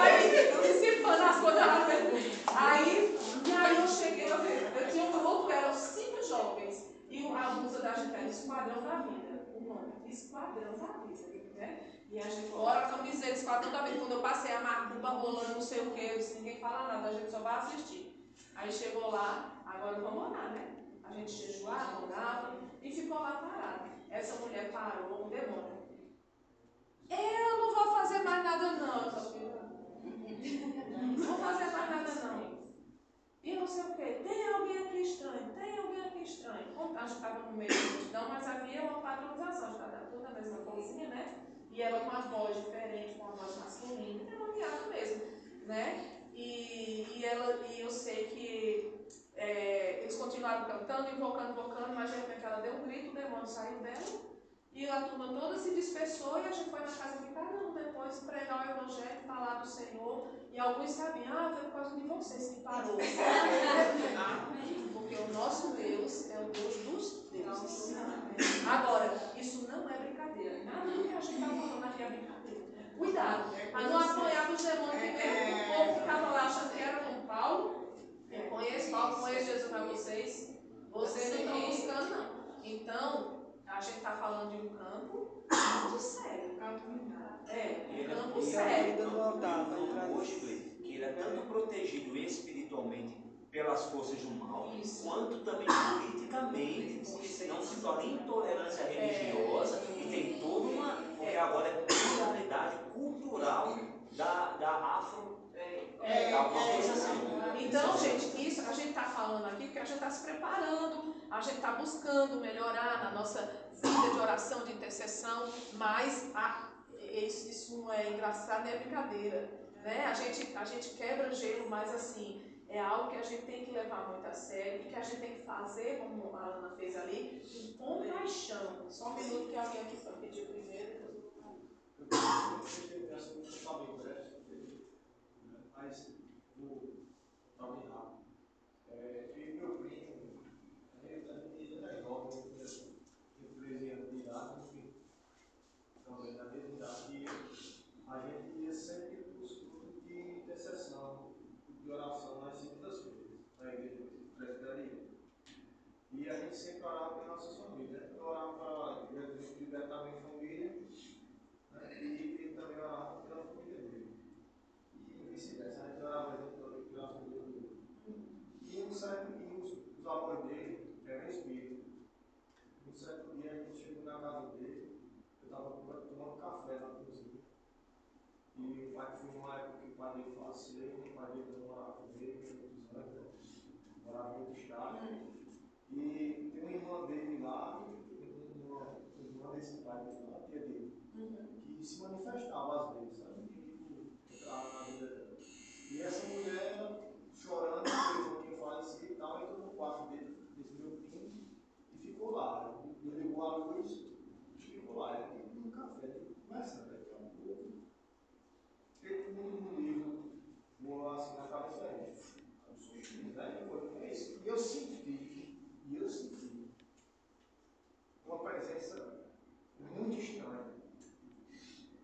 aí, dissipando as coisas lá dentro. Aí eu cheguei, eu tinha um grupo, eram 5 jovens, e a música da gente era Esquadrão da Vida, o nome, Esquadrão da Vida, né? E a gente, bora a camiseta, Esquadrão da Vida. Quando eu passei a macumba rolando, não sei o que, eu disse, ninguém fala nada, a gente só vai assistir. Aí chegou lá, agora vamos orar, né? A gente jejuava, orava e ficou lá parado. Essa mulher parou, um demônio. Eu não vou fazer mais nada não, essa filha. Não vou fazer mais nada não. E não sei o que, tem alguém aqui estranho, tem alguém aqui estranho. A gente estava no meio da multidão, mas havia uma padronização, estava toda a mesma coisinha, né? E ela com uma voz diferente, com uma voz masculina, demoniada mesmo, né? E eu sei que eles continuaram cantando, invocando, mas de repente ela deu um grito, o demônio saiu dela, e a turma toda se dispersou e a gente foi na casa de cada um depois pregar o evangelho, falar do Senhor, e alguns sabiam, foi por causa de vocês que parou. Porque o nosso Deus é o Deus dos deuses. Agora, isso não é brincadeira. Nada do que a gente está falando aqui é brincadeira. Cuidado, mas não apanhar dos demônios que mesmo o povo que estava lá achando que era com Paulo. Eu conheço Paulo, conheço Jesus para vocês. Vocês não estão buscando, não. Então, a gente está falando de um campo muito sério. Um campo sério. Hoje, Gleide, que ele é tanto protegido espiritualmente pelas forças do mal, quanto também politicamente, porque senão se torna intolerância religiosa e tem toda uma. Porque agora é pluralidade cultural da afro. Alguma coisa assim. Então, gente, isso a gente está falando aqui porque a gente está se preparando, a gente está buscando melhorar na nossa vida de oração, de intercessão, mas isso não é engraçado, nem é brincadeira. Né? A gente quebra gelo, mas assim, é algo que a gente tem que levar muito a sério e que a gente tem que fazer, como a Ana fez ali, com paixão. Só um minuto que alguém aqui pediu primeiro. Mas vou bem rápido. E meu primo, ele é jovem, tem 13 anos de idade, também na mesma idade que eu. A gente ia sempre para os cultos de intercessão, de oração nas segundas-feiras, na igreja presbiteriana. E a gente sempre orava pelas nossas famílias. Eu orava para Jesus libertar minha família, né? E ele também orava pela família dele. fui na casa dele, eu estava tomando café na cozinha. E o pai foi numa época que o pai dele faleceu, o pai dele morava com ele, muitos anos, morava em outro estado. E tem uma irmã dele lá, uma irmã desse pai dele lá, tia dele, que se manifestava às vezes, sabe? E entrava na vida dela. E essa mulher, chorando, porque o irmão tinha falecido e tal, entrou no quarto dele, desse meu primo, e ficou lá. Ele ligou a luz e ficou lá. Ele tomou um café, conversando daqui a um pouco. Ele no livro, morou assim na cabeça dele. E eu senti uma presença muito estranha.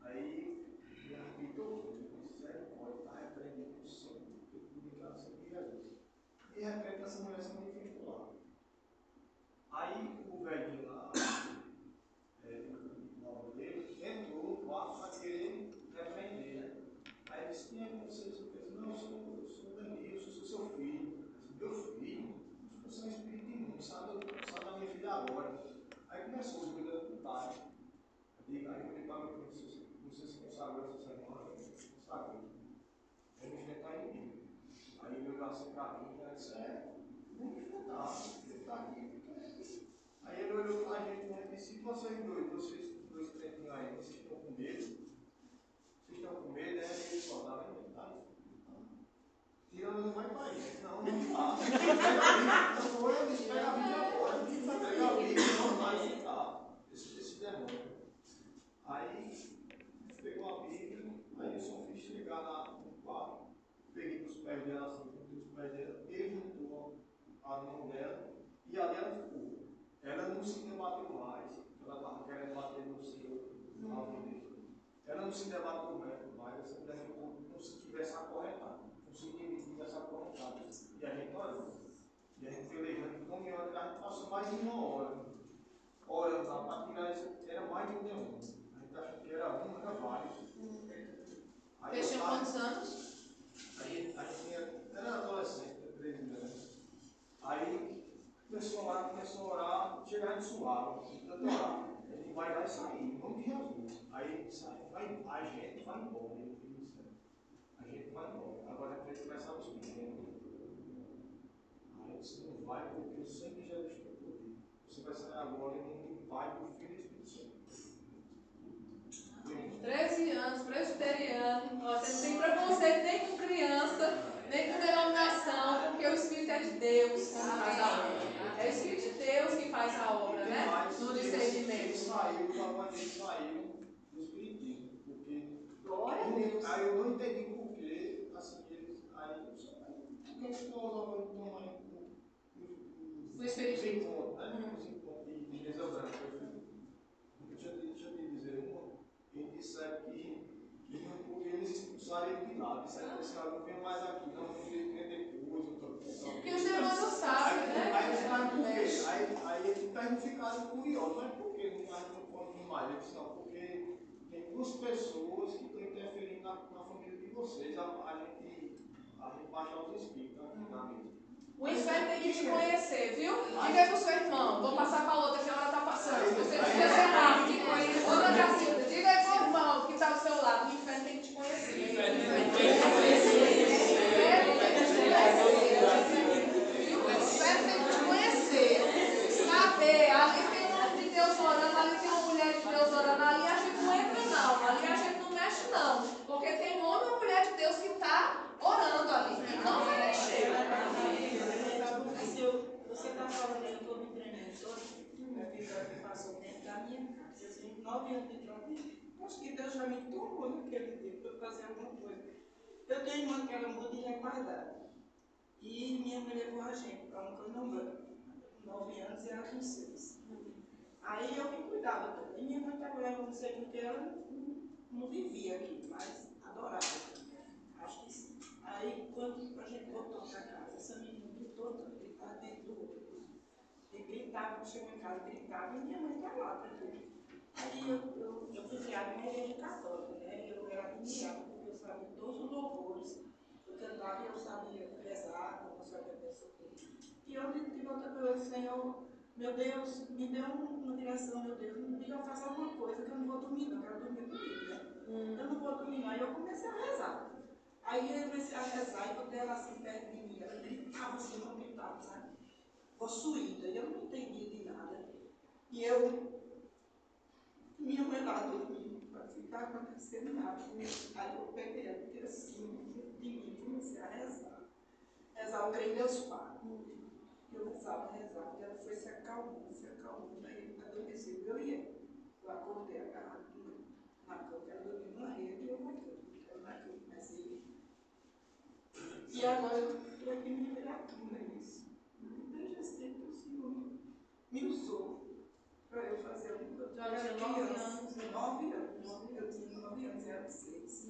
Aí, me arrepiou, eu disse, pode estar repreendendo o Senhor, comunicação de Jesus. De repente, essa mulher se manifestou lá. Aí, o velhinho lá, o nome dele, entrou no quarto para querer repreender, né? Aí ele disse, quem é você? Eu disse, não, eu sou Daniel, eu sou seu filho. Eu disse, meu filho? Você é um espírito imundo, sai da minha filha agora. Aí começou o briga com o pai. Aí eu falei para meu filho, você se consagrou essa semana? Eu consagrei. Vamos enfrentar inimigo. Aí ele olhou assim para mim e disse, vamos enfrentar, ele está aqui. Aí ele olhou para a gente e disse, e vocês dois pretinhos aí, vocês estão com medo? Vocês estão com medo? Ele falou, tá vendo? Tá? Tirando não vai para a gente. Não vai. Eu disse, pega a Bíblia agora. Pega a Bíblia e não vai ficar. Esse demônio. Aí, pegou a Bíblia, aí eu só fiz chegar lá no quarto, peguei os pés dela assim, os pés dela, ele juntou a mão dela e ali ela ficou. Ela não se debateu mais, ela estava querendo bater no Senhor, no alvo dele. Ela não se debateu mais, essa mulher ficou como se tivesse acorrentado, como se ninguém tivesse acorrentado. E a gente orou. E a gente pelejando, caminhando, a gente passou mais de uma hora orando lá para tirar isso, era mais de um demônio. A gente achou que era um, era vários. Vocês tinham quantos anos? Aí era adolescente, 13 anos. Aí começou a orar, chegar em suave, tanto orar. Ele vai sair, em nome de Jesus. Aí sai, a gente vai embora. A gente vai embora. Agora a gente começar nos pequenos. Aí você não vai, porque o sangue de Jesus tem poder. Você vai sair agora em nome do Pai, do Filho e do Espírito Santo. 13 anos, presbiteriano. Você não tem preconceito nem com criança, nem com denominação, porque o Espírito é de Deus que faz a obra. É o Espírito de Deus que faz a obra, né? No discernimento. Ele saiu do Espiritismo, porque. Glória a Deus. Aí eu não entendi porquê, assim, eles. Aí eu só. Por que eles estão O Espiritismo. encontros, né? Os encontros de mesa branca. Deixa eu te dizer uma. Eles disseram que eles expulsaram ele de lá. Disseram que esse cara não vem mais aqui, não vem depois. Porque os demônios não sabem, né? Aí eles ficaram curiosos, mas por que não pode vir mais? Eles disse, não, porque tem duas pessoas que estão interferindo na família de vocês. A gente baixar os espíritos aqui na mesa. O inferno tem que te conhecer, viu? Diga para o seu irmão. Vou passar para a outra, que a hora está passando. Você precisa ser rápido. Outra Jacilda, diga aí para o irmão que está do seu lado. O inferno tem que te conhecer. O inferno tem que te conhecer. O inferno tem que te conhecer. Saber, ali tem um homem de Deus orando, ali tem uma mulher de Deus orando, ali a gente não entra não, ali a gente não mexe não. Porque tem um homem e uma mulher de Deus que está orando ali. E não vai mexer. Você está falando, eu estou me tremendo todo. Meu filho passou dentro da minha casa. Eu tenho 9 anos de idade. Acho que Deus já me tomou naquele dia para fazer alguma coisa. Eu tenho uma que era muito retardada. E minha mãe levou a gente para um candomblé. Com 9 anos e ela com 6. Aí eu que cuidava também. Minha mãe estava levando, não sei porque ela não vivia aqui, mas adorava. Acho que sim. Aí quando a gente voltou para casa, essa menina gritou tanto. Dentro do outro. E gritava, chegou em casa, gritava, e minha mãe está lá, tá vendo? Aí eu fui criada numa igreja católica, né? Eu era admirada, porque eu sabia todos os louvores, eu cantava e eu sabia rezar, como eu sabia pessoa. E eu tive outra coisa, Senhor, Meu Deus, me deu uma direção, meu Deus, me diga, faça alguma coisa que eu não vou dormir, não, eu quero dormir comigo, né? Eu não vou dormir, não. Aí eu comecei a rezar. Aí eu comecei a rezar e quando ela assim perto de mim, ela gritava assim, não gritava, sabe? Possuída, e eu não entendia de nada. E minha mãe lá dormindo, para ficar acontecendo nada. Aí eu peguei ela, porque assim, de mim, comecei a rezar. Rezar, eu creio em Deus Pai. Eu rezava, e ela foi se acalmando. Aí adormeceu, eu e ela. Eu acordei agarrado na cama, ela dormiu numa rede e eu na cama. Eu comecei. E agora eu estou aqui me liberando nisso. Desde sempre o Senhor me usou para eu fazer alguma coisa. Já tinha 9 anos, né? 9 anos. Eu tinha 9 anos, era 6.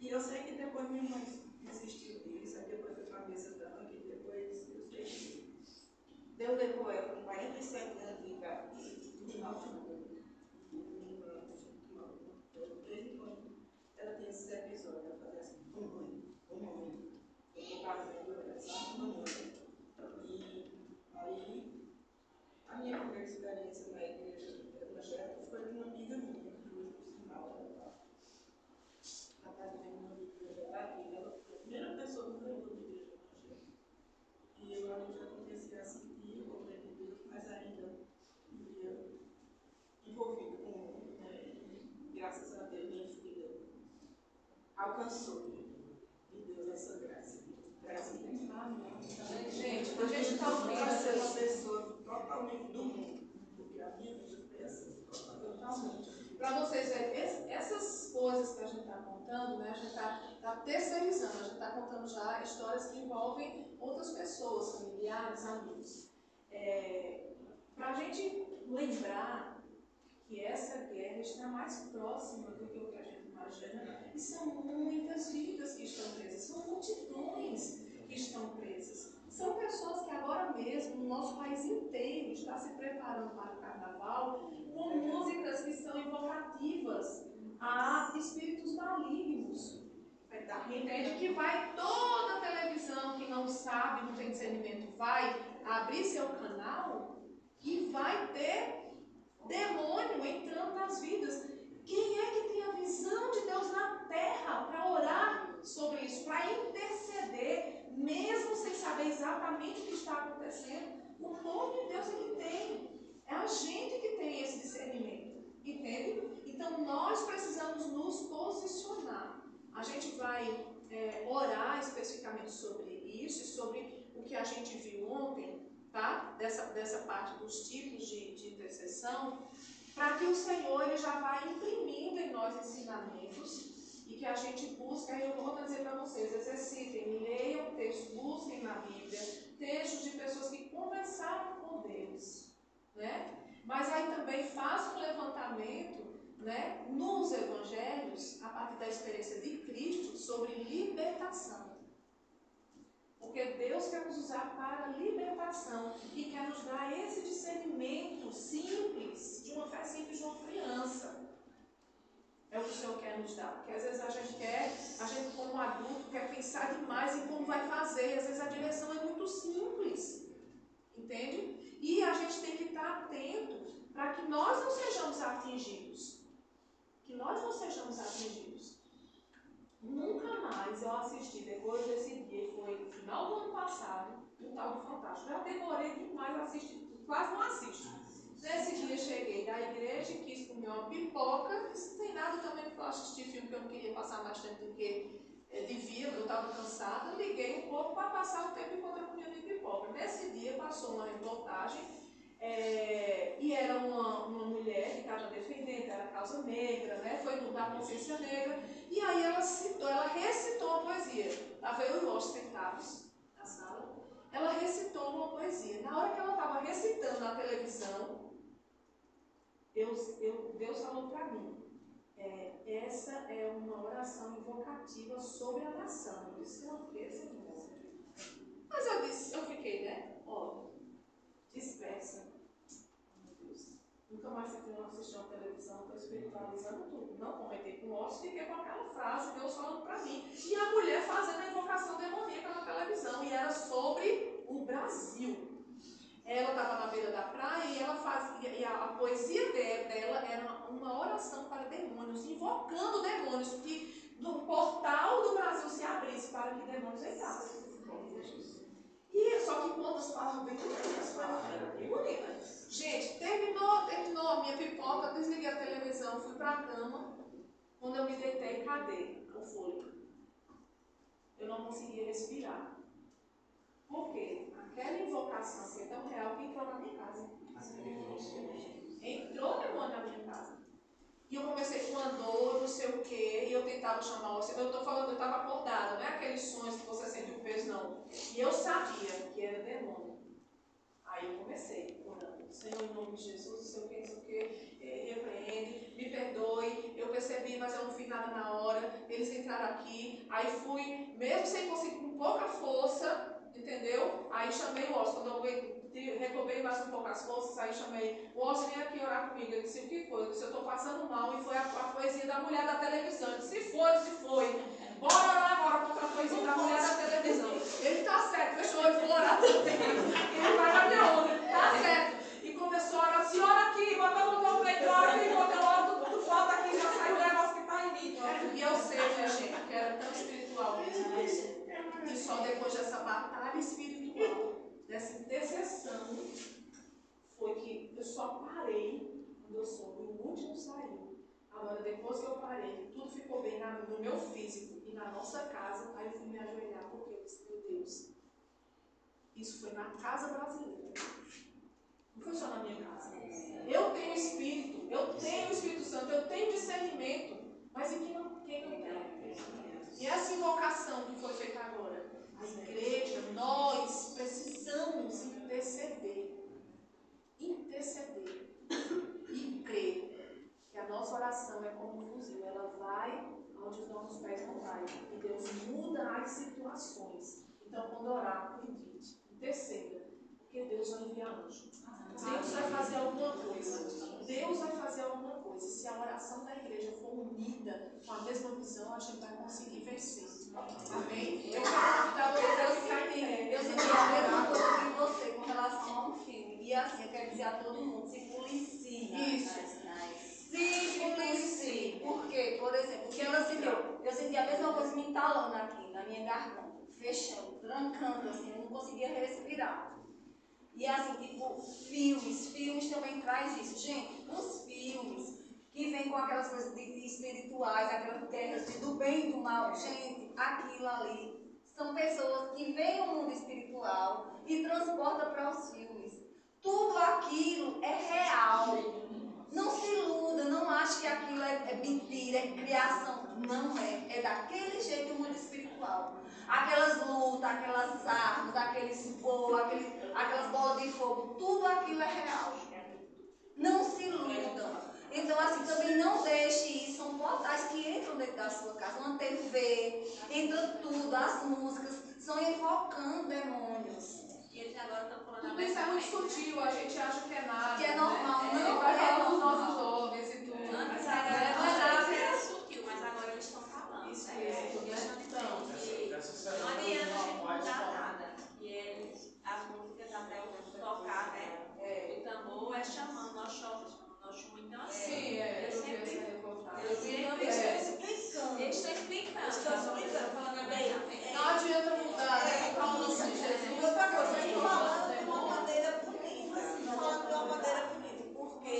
E eu sei que depois minha mãe desistiu disso, aí depois foi para a mesa tanque, depois eu sei que Deus levou ela com 47 anos de idade, de novo. Desde quando ela tinha esses episódios, ela fazia assim, mamãe. Eu estou fazendo essa mamãe. E aí, a minha primeira experiência na igreja evangélica foi com uma amiga minha, por sinal, a Tatiana, uma amiga daqui, ela foi a primeira pessoa que me levou de igreja evangélica. E eu ali já comecei a sentir o poder de Deus, mas ainda vivia envolvido com o mundo, né? E graças a Deus, minha filha alcançou de Deus essa graça. Graças a Deus. Gente, a gente está ouvindo Para ser uma essas... pessoa totalmente do mundo, porque a minha vida foi assim, totalmente. Para vocês verem, essas coisas que a gente está contando, né, a gente está terceirizando, a gente está contando já histórias que envolvem outras pessoas, familiares, amigos. Para a gente lembrar que essa guerra está mais próxima do que o que a gente imagina, e são muitas vidas que estão presas, são multidões que estão presas. São pessoas que agora mesmo, no nosso país inteiro, está se preparando para o carnaval com músicas que são invocativas a espíritos malignos. Entende? Que vai toda a televisão que não sabe, não tem discernimento, vai abrir seu canal e vai ter demônio entrando nas vidas. Quem é que tem a visão de Deus na terra para orar sobre isso, para interceder, mesmo sem saber exatamente o que está acontecendo? O povo de Deus ele tem. É a gente que tem esse discernimento, entende? Então nós precisamos nos posicionar. A gente vai orar especificamente sobre isso, sobre o que a gente viu ontem, tá? Dessa parte dos tipos de intercessão, para que o Senhor ele já vá imprimindo em nós ensinamentos e que a gente busque. Aí eu vou dizer para vocês, exercitem, leiam textos, busquem na Bíblia textos de pessoas que conversaram com Deus, né? Mas aí também façam um levantamento, né, nos evangelhos, a partir da experiência de Cristo, sobre libertação. Porque Deus quer nos usar para libertação e quer nos dar esse discernimento simples, de uma fé simples de uma criança. É o que o Senhor quer nos dar. Porque às vezes a gente como adulto quer pensar demais em como vai fazer, e às vezes a direção é muito simples. Entende? E a gente tem que estar atento para que nós não sejamos atingidos. Que nós não sejamos atingidos. Nunca mais eu assisti, depois desse dia, foi no final do ano passado, um tal do Fantástico. Já demorei demais a assistir, quase não assisto. Nesse dia cheguei da igreja e quis comer uma pipoca, isso não tem nada também para assistir filme, que eu não queria passar mais tempo do que devia, eu estava cansada, liguei um pouco para passar o tempo enquanto eu comia minha pipoca. Nesse dia passou uma reportagem, e era uma mulher que estava defendendo, era a causa negra, né? Foi da consciência negra, e aí ela recitou uma poesia. Estava eu e o Osh sentados na sala, ela recitou uma poesia. Na hora que ela estava recitando na televisão, Deus falou para mim, essa é uma oração invocativa sobre a nação. Eu disse, eu fiquei assim, mas eu fiquei, né? Ó, dispersa. Nunca mais você não assistir uma televisão, estou espiritualizando tudo. Não comentei com o Osso, fiquei com aquela frase, Deus falando para mim. E a mulher fazendo a invocação demoníaca na televisão. E era sobre o Brasil. ela estava na beira da praia e ela fazia, e a poesia dela era uma oração para demônios, invocando demônios, que no portal do Brasil se abrisse para que demônios entrassem. E só que quando as palavras bem bonita. Gente, terminou a minha pipoca, desliguei a televisão, fui para a cama. Quando eu me deitei, cadê o fôlego? Eu não conseguia respirar. Por quê? Aquela invocação foi tão real que entrou na minha casa. Entrou demônio na minha casa. E eu comecei com uma dor, não sei o quê, e eu tentava chamar você. Eu estou falando, eu estava acordada, não é aqueles sonhos que você sente o peso, não. E eu sabia que era demônio. Aí eu comecei orando. Senhor, em nome de Jesus, não sei o quê, repreende, me perdoe. Eu percebi, mas eu não fiz nada na hora. Eles entraram aqui, aí fui, mesmo sem conseguir, com pouca força, entendeu? Aí chamei o Oscar, quando eu recobrei mais um pouco as forças, aí chamei o Oscar, vem aqui orar comigo. Eu disse, o que foi? Eu disse, eu estou passando mal, e foi a poesia da mulher da televisão. Eu disse, se foi. Bora orar agora contra a poesia da mulher da televisão. Ele está certo, fechou, eu vou orar também. Ele vai na minha onda, está certo. E começou a orar, se ora aqui, bota a mão no peito, ora aqui, bota eu oro, tu volta aqui, já sai o negócio que está em mim. E eu sei, minha gente, que era tão espiritual mesmo isso. E só depois dessa batalha espiritual, dessa intercessão, foi que eu só parei quando eu soube, o último saiu. Agora, depois que eu parei, que tudo ficou bem no meu físico e na nossa casa, aí eu fui me ajoelhar, porque eu disse, meu Deus, isso foi na casa brasileira. Não foi só na minha casa. Eu tenho Espírito Santo, eu tenho discernimento, mas e quem não tem? E essa invocação que foi feita agora, a igreja, nós precisamos interceder e crer que a nossa oração é como um fuzil, ela vai onde os nossos pés não vai, e Deus muda as situações. Então, quando orar, acredite, interceda, porque Deus vai enviar anjo. Deus vai fazer alguma coisa. Deus vai fazer alguma coisa. Se a oração da igreja for unida com a mesma visão, a gente vai conseguir vencer. Amém? Eu quero convidar vocês a ficar aqui. Eu senti a mesma coisa que você com relação a um filme. E assim, eu quero dizer a todo mundo, se policie. Isso. Se policie. Por quê? Por exemplo, porque eu senti a mesma coisa me entalando aqui, na minha garganta, fechando, trancando, assim, eu não conseguia respirar. E assim, tipo, filmes também traz isso. Gente, os filmes que vêm com aquelas coisas espirituais, aquelas guerras do bem e do mal, gente, aquilo ali são pessoas que veem o mundo espiritual e transportam para os filmes. Tudo aquilo é real. Não se iluda, não ache que aquilo é mentira, é criação. Não é. É daquele jeito o mundo espiritual. Aquelas lutas, aquelas armas, aqueles fogo, aquelas bolas de fogo, tudo aquilo é real. Não se iludam. Então, assim, também não deixe isso. São portais que entram dentro da sua casa. Uma TV, entra tudo, as músicas, são invocando demônios. E eles agora estão falando Tudo isso é muito sutil, a gente acha que é nada. Que é normal, né? não vai é falar dos normal. nossos homens e tudo. Antes era sutil, mas agora eles estão falando. Isso né? mesmo, Eles né? estão dizendo que não adianta a gente mudar nada. Que eles, as músicas até o tocar, né? O tambor é chamando nós chocos, nós chamamos. Então assim, Sim, eu eu sempre. vi essa reportagem. Eles estão explicando. Estão falando a verdade. Não adianta mudar, né? Falando assim, Jesus. Outra coisa, eu estou falando de uma maneira bonita. Falando de uma maneira bonita, porque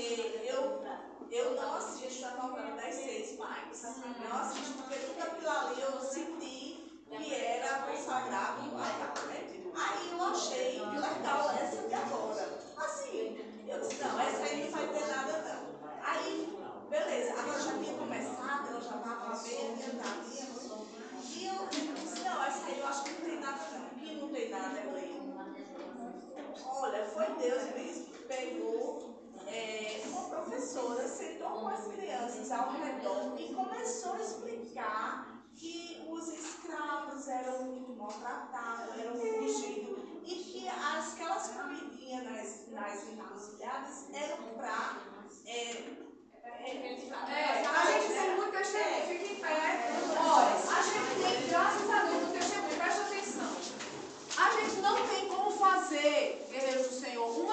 eu não assisto a novela das 6 mais. Eu assisto porque tudo aquilo ali eu senti que era consagrado a tal, né? Aí eu achei legal essa de agora. Assim, eu disse, não, essa aí não vai ter nada não. Aí, beleza, agora já tinha começado, eu já estava bem adiantadinha. E eu disse, não, essa aí eu acho que não tem nada não. O que não tem nada é Breno. Olha, foi Deus mesmo que pegou uma professora, sentou com as crianças ao redor e começou a explicar que os escravos eram muito maltratados, eram fugidos, e que aquelas comidinhas nas encruzilhadas eram para... a gente tem muito testemunho, fica em pé. Olha, a gente tem, graças a Deus, no testemunho, presta atenção. A gente não tem como fazer, guerreiros do Senhor, uma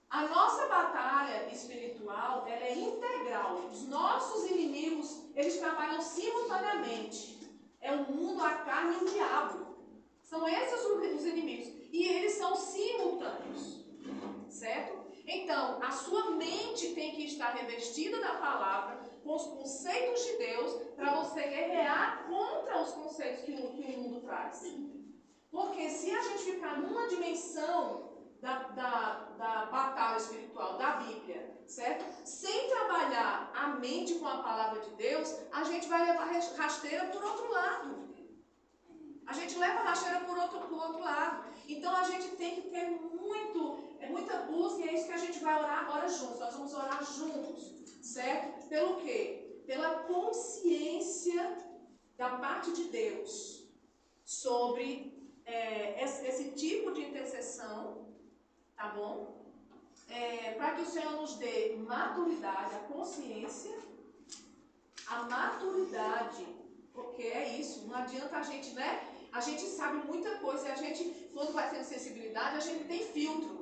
A nossa batalha espiritual, ela é integral. Os nossos inimigos, eles trabalham simultaneamente. É o mundo, a carne e o diabo. São esses os inimigos. E eles são simultâneos. Certo? Então, a sua mente tem que estar revestida da palavra, com os conceitos de Deus, para você guerrear contra os conceitos que o mundo traz. Porque se a gente ficar numa dimensão da batalha espiritual, da Bíblia, certo? Sem trabalhar a mente com a palavra de Deus, a gente vai levar rasteira por outro lado. A gente leva rasteira por outro lado. Então a gente tem que ter muita busca, e é isso que a gente vai orar agora juntos. Nós vamos orar juntos, certo? Pelo quê? Pela consciência da parte de Deus sobre esse tipo de intercessão, tá bom? Para que o Senhor nos dê maturidade, a consciência, a maturidade, porque é isso, não adianta a gente, né? A gente sabe muita coisa e a gente, quando vai tendo sensibilidade, a gente tem filtro.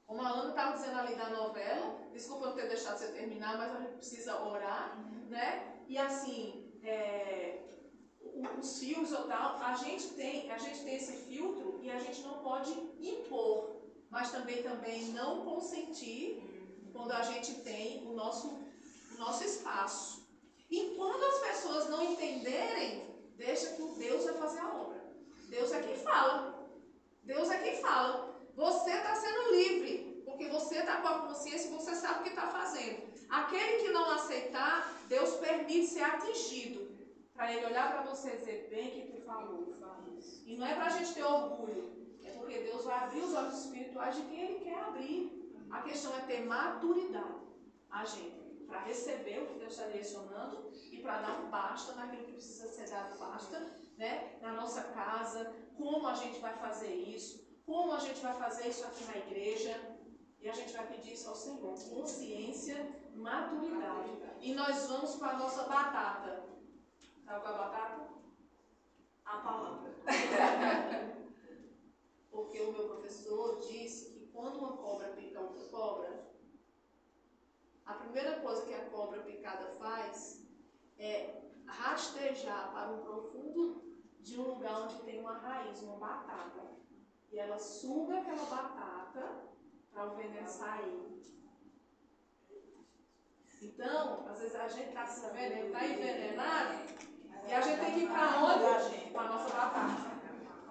Como a Ana estava dizendo ali da novela, desculpa eu não ter deixado você terminar, mas a gente precisa orar, né? E assim, os filmes ou tal, a gente tem esse filtro e a gente não pode impor, mas também não consentir quando a gente tem o nosso espaço. E quando as pessoas não entenderem, deixa que Deus vai fazer a obra. Deus é quem fala. Deus é quem fala. Você está sendo livre, porque você está com a consciência e você sabe o que está fazendo. Aquele que não aceitar, Deus permite ser atingido, para ele olhar para você e dizer, bem que tu falou. E não é para a gente ter orgulho, é porque Deus vai abrir os olhos espirituais de quem Ele quer abrir. A questão é ter maturidade, a gente, para receber o que Deus está direcionando e para dar um basta naquilo que precisa ser dado basta, né? Na nossa casa, como a gente vai fazer isso, como a gente vai fazer isso aqui na igreja. E a gente vai pedir isso ao Senhor, consciência, maturidade. E nós vamos para a nossa batata. Sabe qual é a batata? A palavra. Porque o meu professor disse que quando uma cobra pica outra cobra, a primeira coisa que a cobra picada faz é rastejar para um profundo de um lugar onde tem uma raiz, uma batata. E ela suga aquela batata para o veneno sair. Então, às vezes a gente está se veneno, está envenenado, e a gente tem que ir para onde? Para a nossa batata.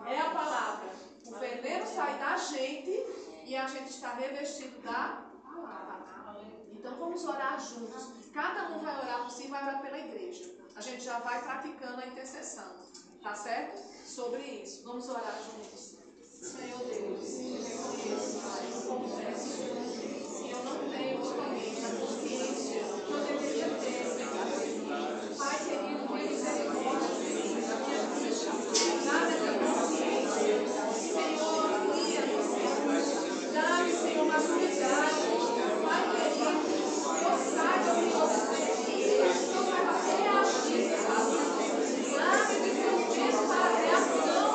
É a palavra. O veneno sai da gente e a gente está revestido da palavra. Então vamos orar juntos. Cada um vai orar por si e vai orar pela igreja. A gente já vai praticando a intercessão. Tá certo? Sobre isso. Vamos orar juntos. Senhor Deus, eu confesso que eu não tenho somente a consciência que eu deveria ter. Pai querido, tem misericórdia de mim, da minha vida. Dá-me essa consciência. Senhor, guia-nos. Dá-me, Senhor, maturidade. Pai querido, eu saiba o que você precisa, eu saiba reagir nessa vida. Dá-me discernimento para a reação.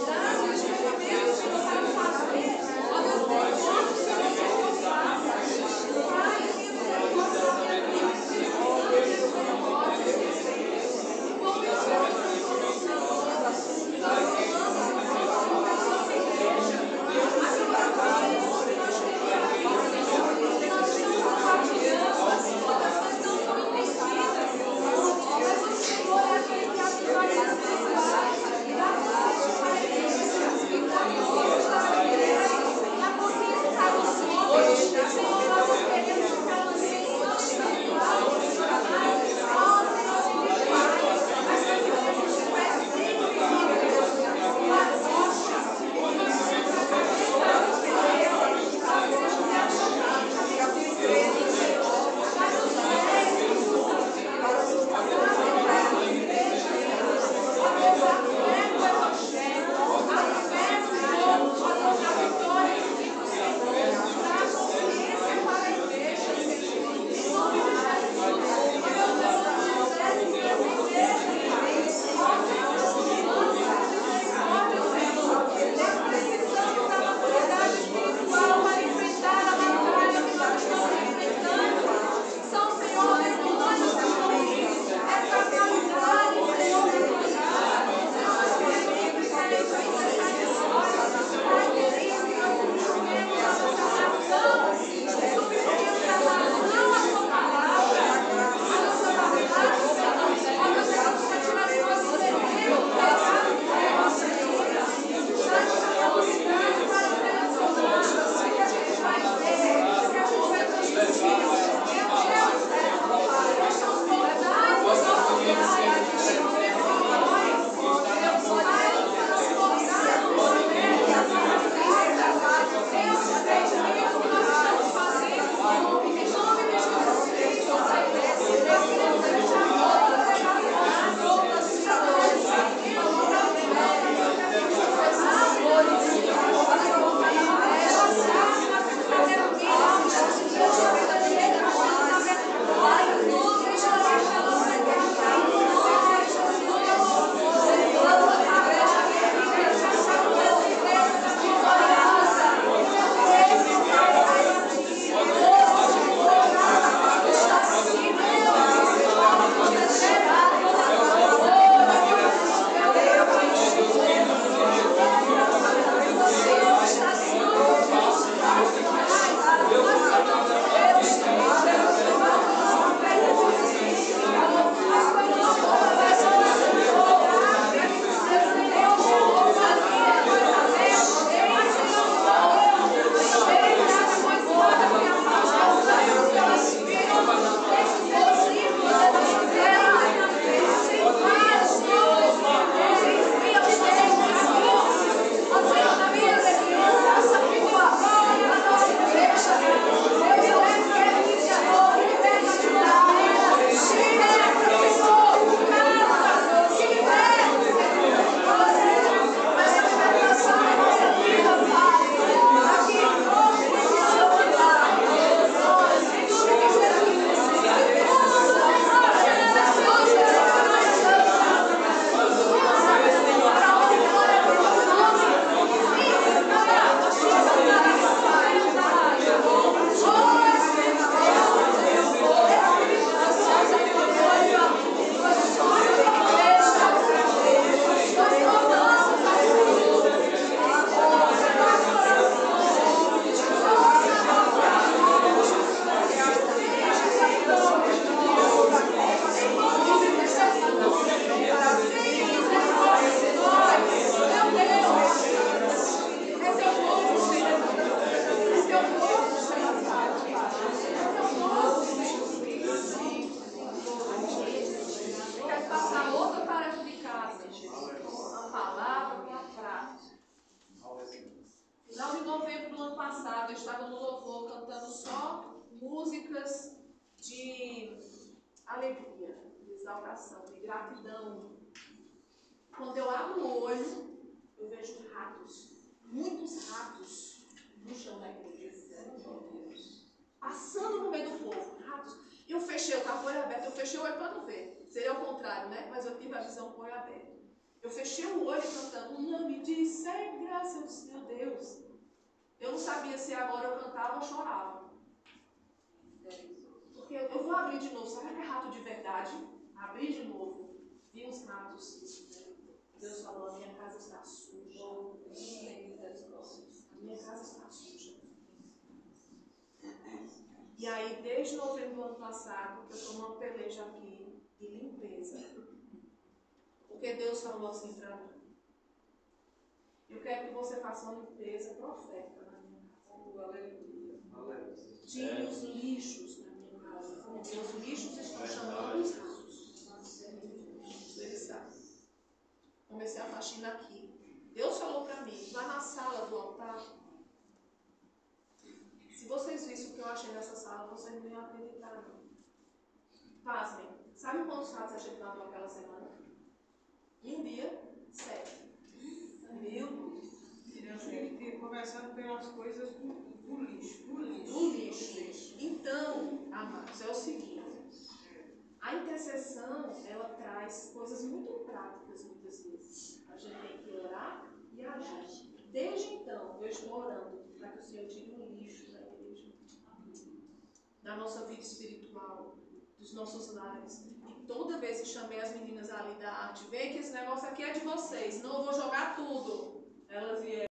Dá-me discernimento, Senhor, para fazer. Ó Deus, tem como, Senhor, práticas de alegria, de exaltação, de gratidão. Quando eu abro o olho, eu vejo ratos, muitos ratos no chão da igreja, passando no meio do povo, ratos. Eu fechei, eu estava com o olho aberto, eu fechei o olho para não ver. Seria o contrário, né? Mas eu tive a visão com o olho aberto. Eu fechei o olho cantando, não me disser graças, meu Deus. Eu não sabia se agora eu cantava ou chorava. Porque eu vou abrir de novo, será que é rato de verdade? Abri de novo, vi os ratos. Deus falou, a minha casa está suja. A minha casa está suja. E aí, desde novembro do ano passado, que eu estou numa peleja aqui de limpeza. Porque Deus falou assim para mim. Eu quero que você faça uma limpeza profética na minha casa. Aleluia. Tire os lixos na minha casa. Porque os lixos estão chamando os ratos. Ele sabe. Comecei a faxina aqui. Deus falou para mim, lá na sala do altar. Se vocês vissem o que eu achei nessa sala, vocês não iam acreditar, não. Pasmem. Sabe quantos ratos a gente matou aquela semana? Em um dia, 7. Mil. Fiquei conversando pelas coisas do lixo. Do lixo. Então, amados, é o seguinte. A intercessão, ela traz coisas muito práticas, muitas vezes. A gente tem que orar e agir. Desde então, eu estou orando para que o Senhor tire o lixo da igreja, da nossa vida espiritual, dos nossos lares. E toda vez que chamei as meninas ali da arte, vem que esse negócio aqui é de vocês, não eu vou jogar tudo. Elas vieram.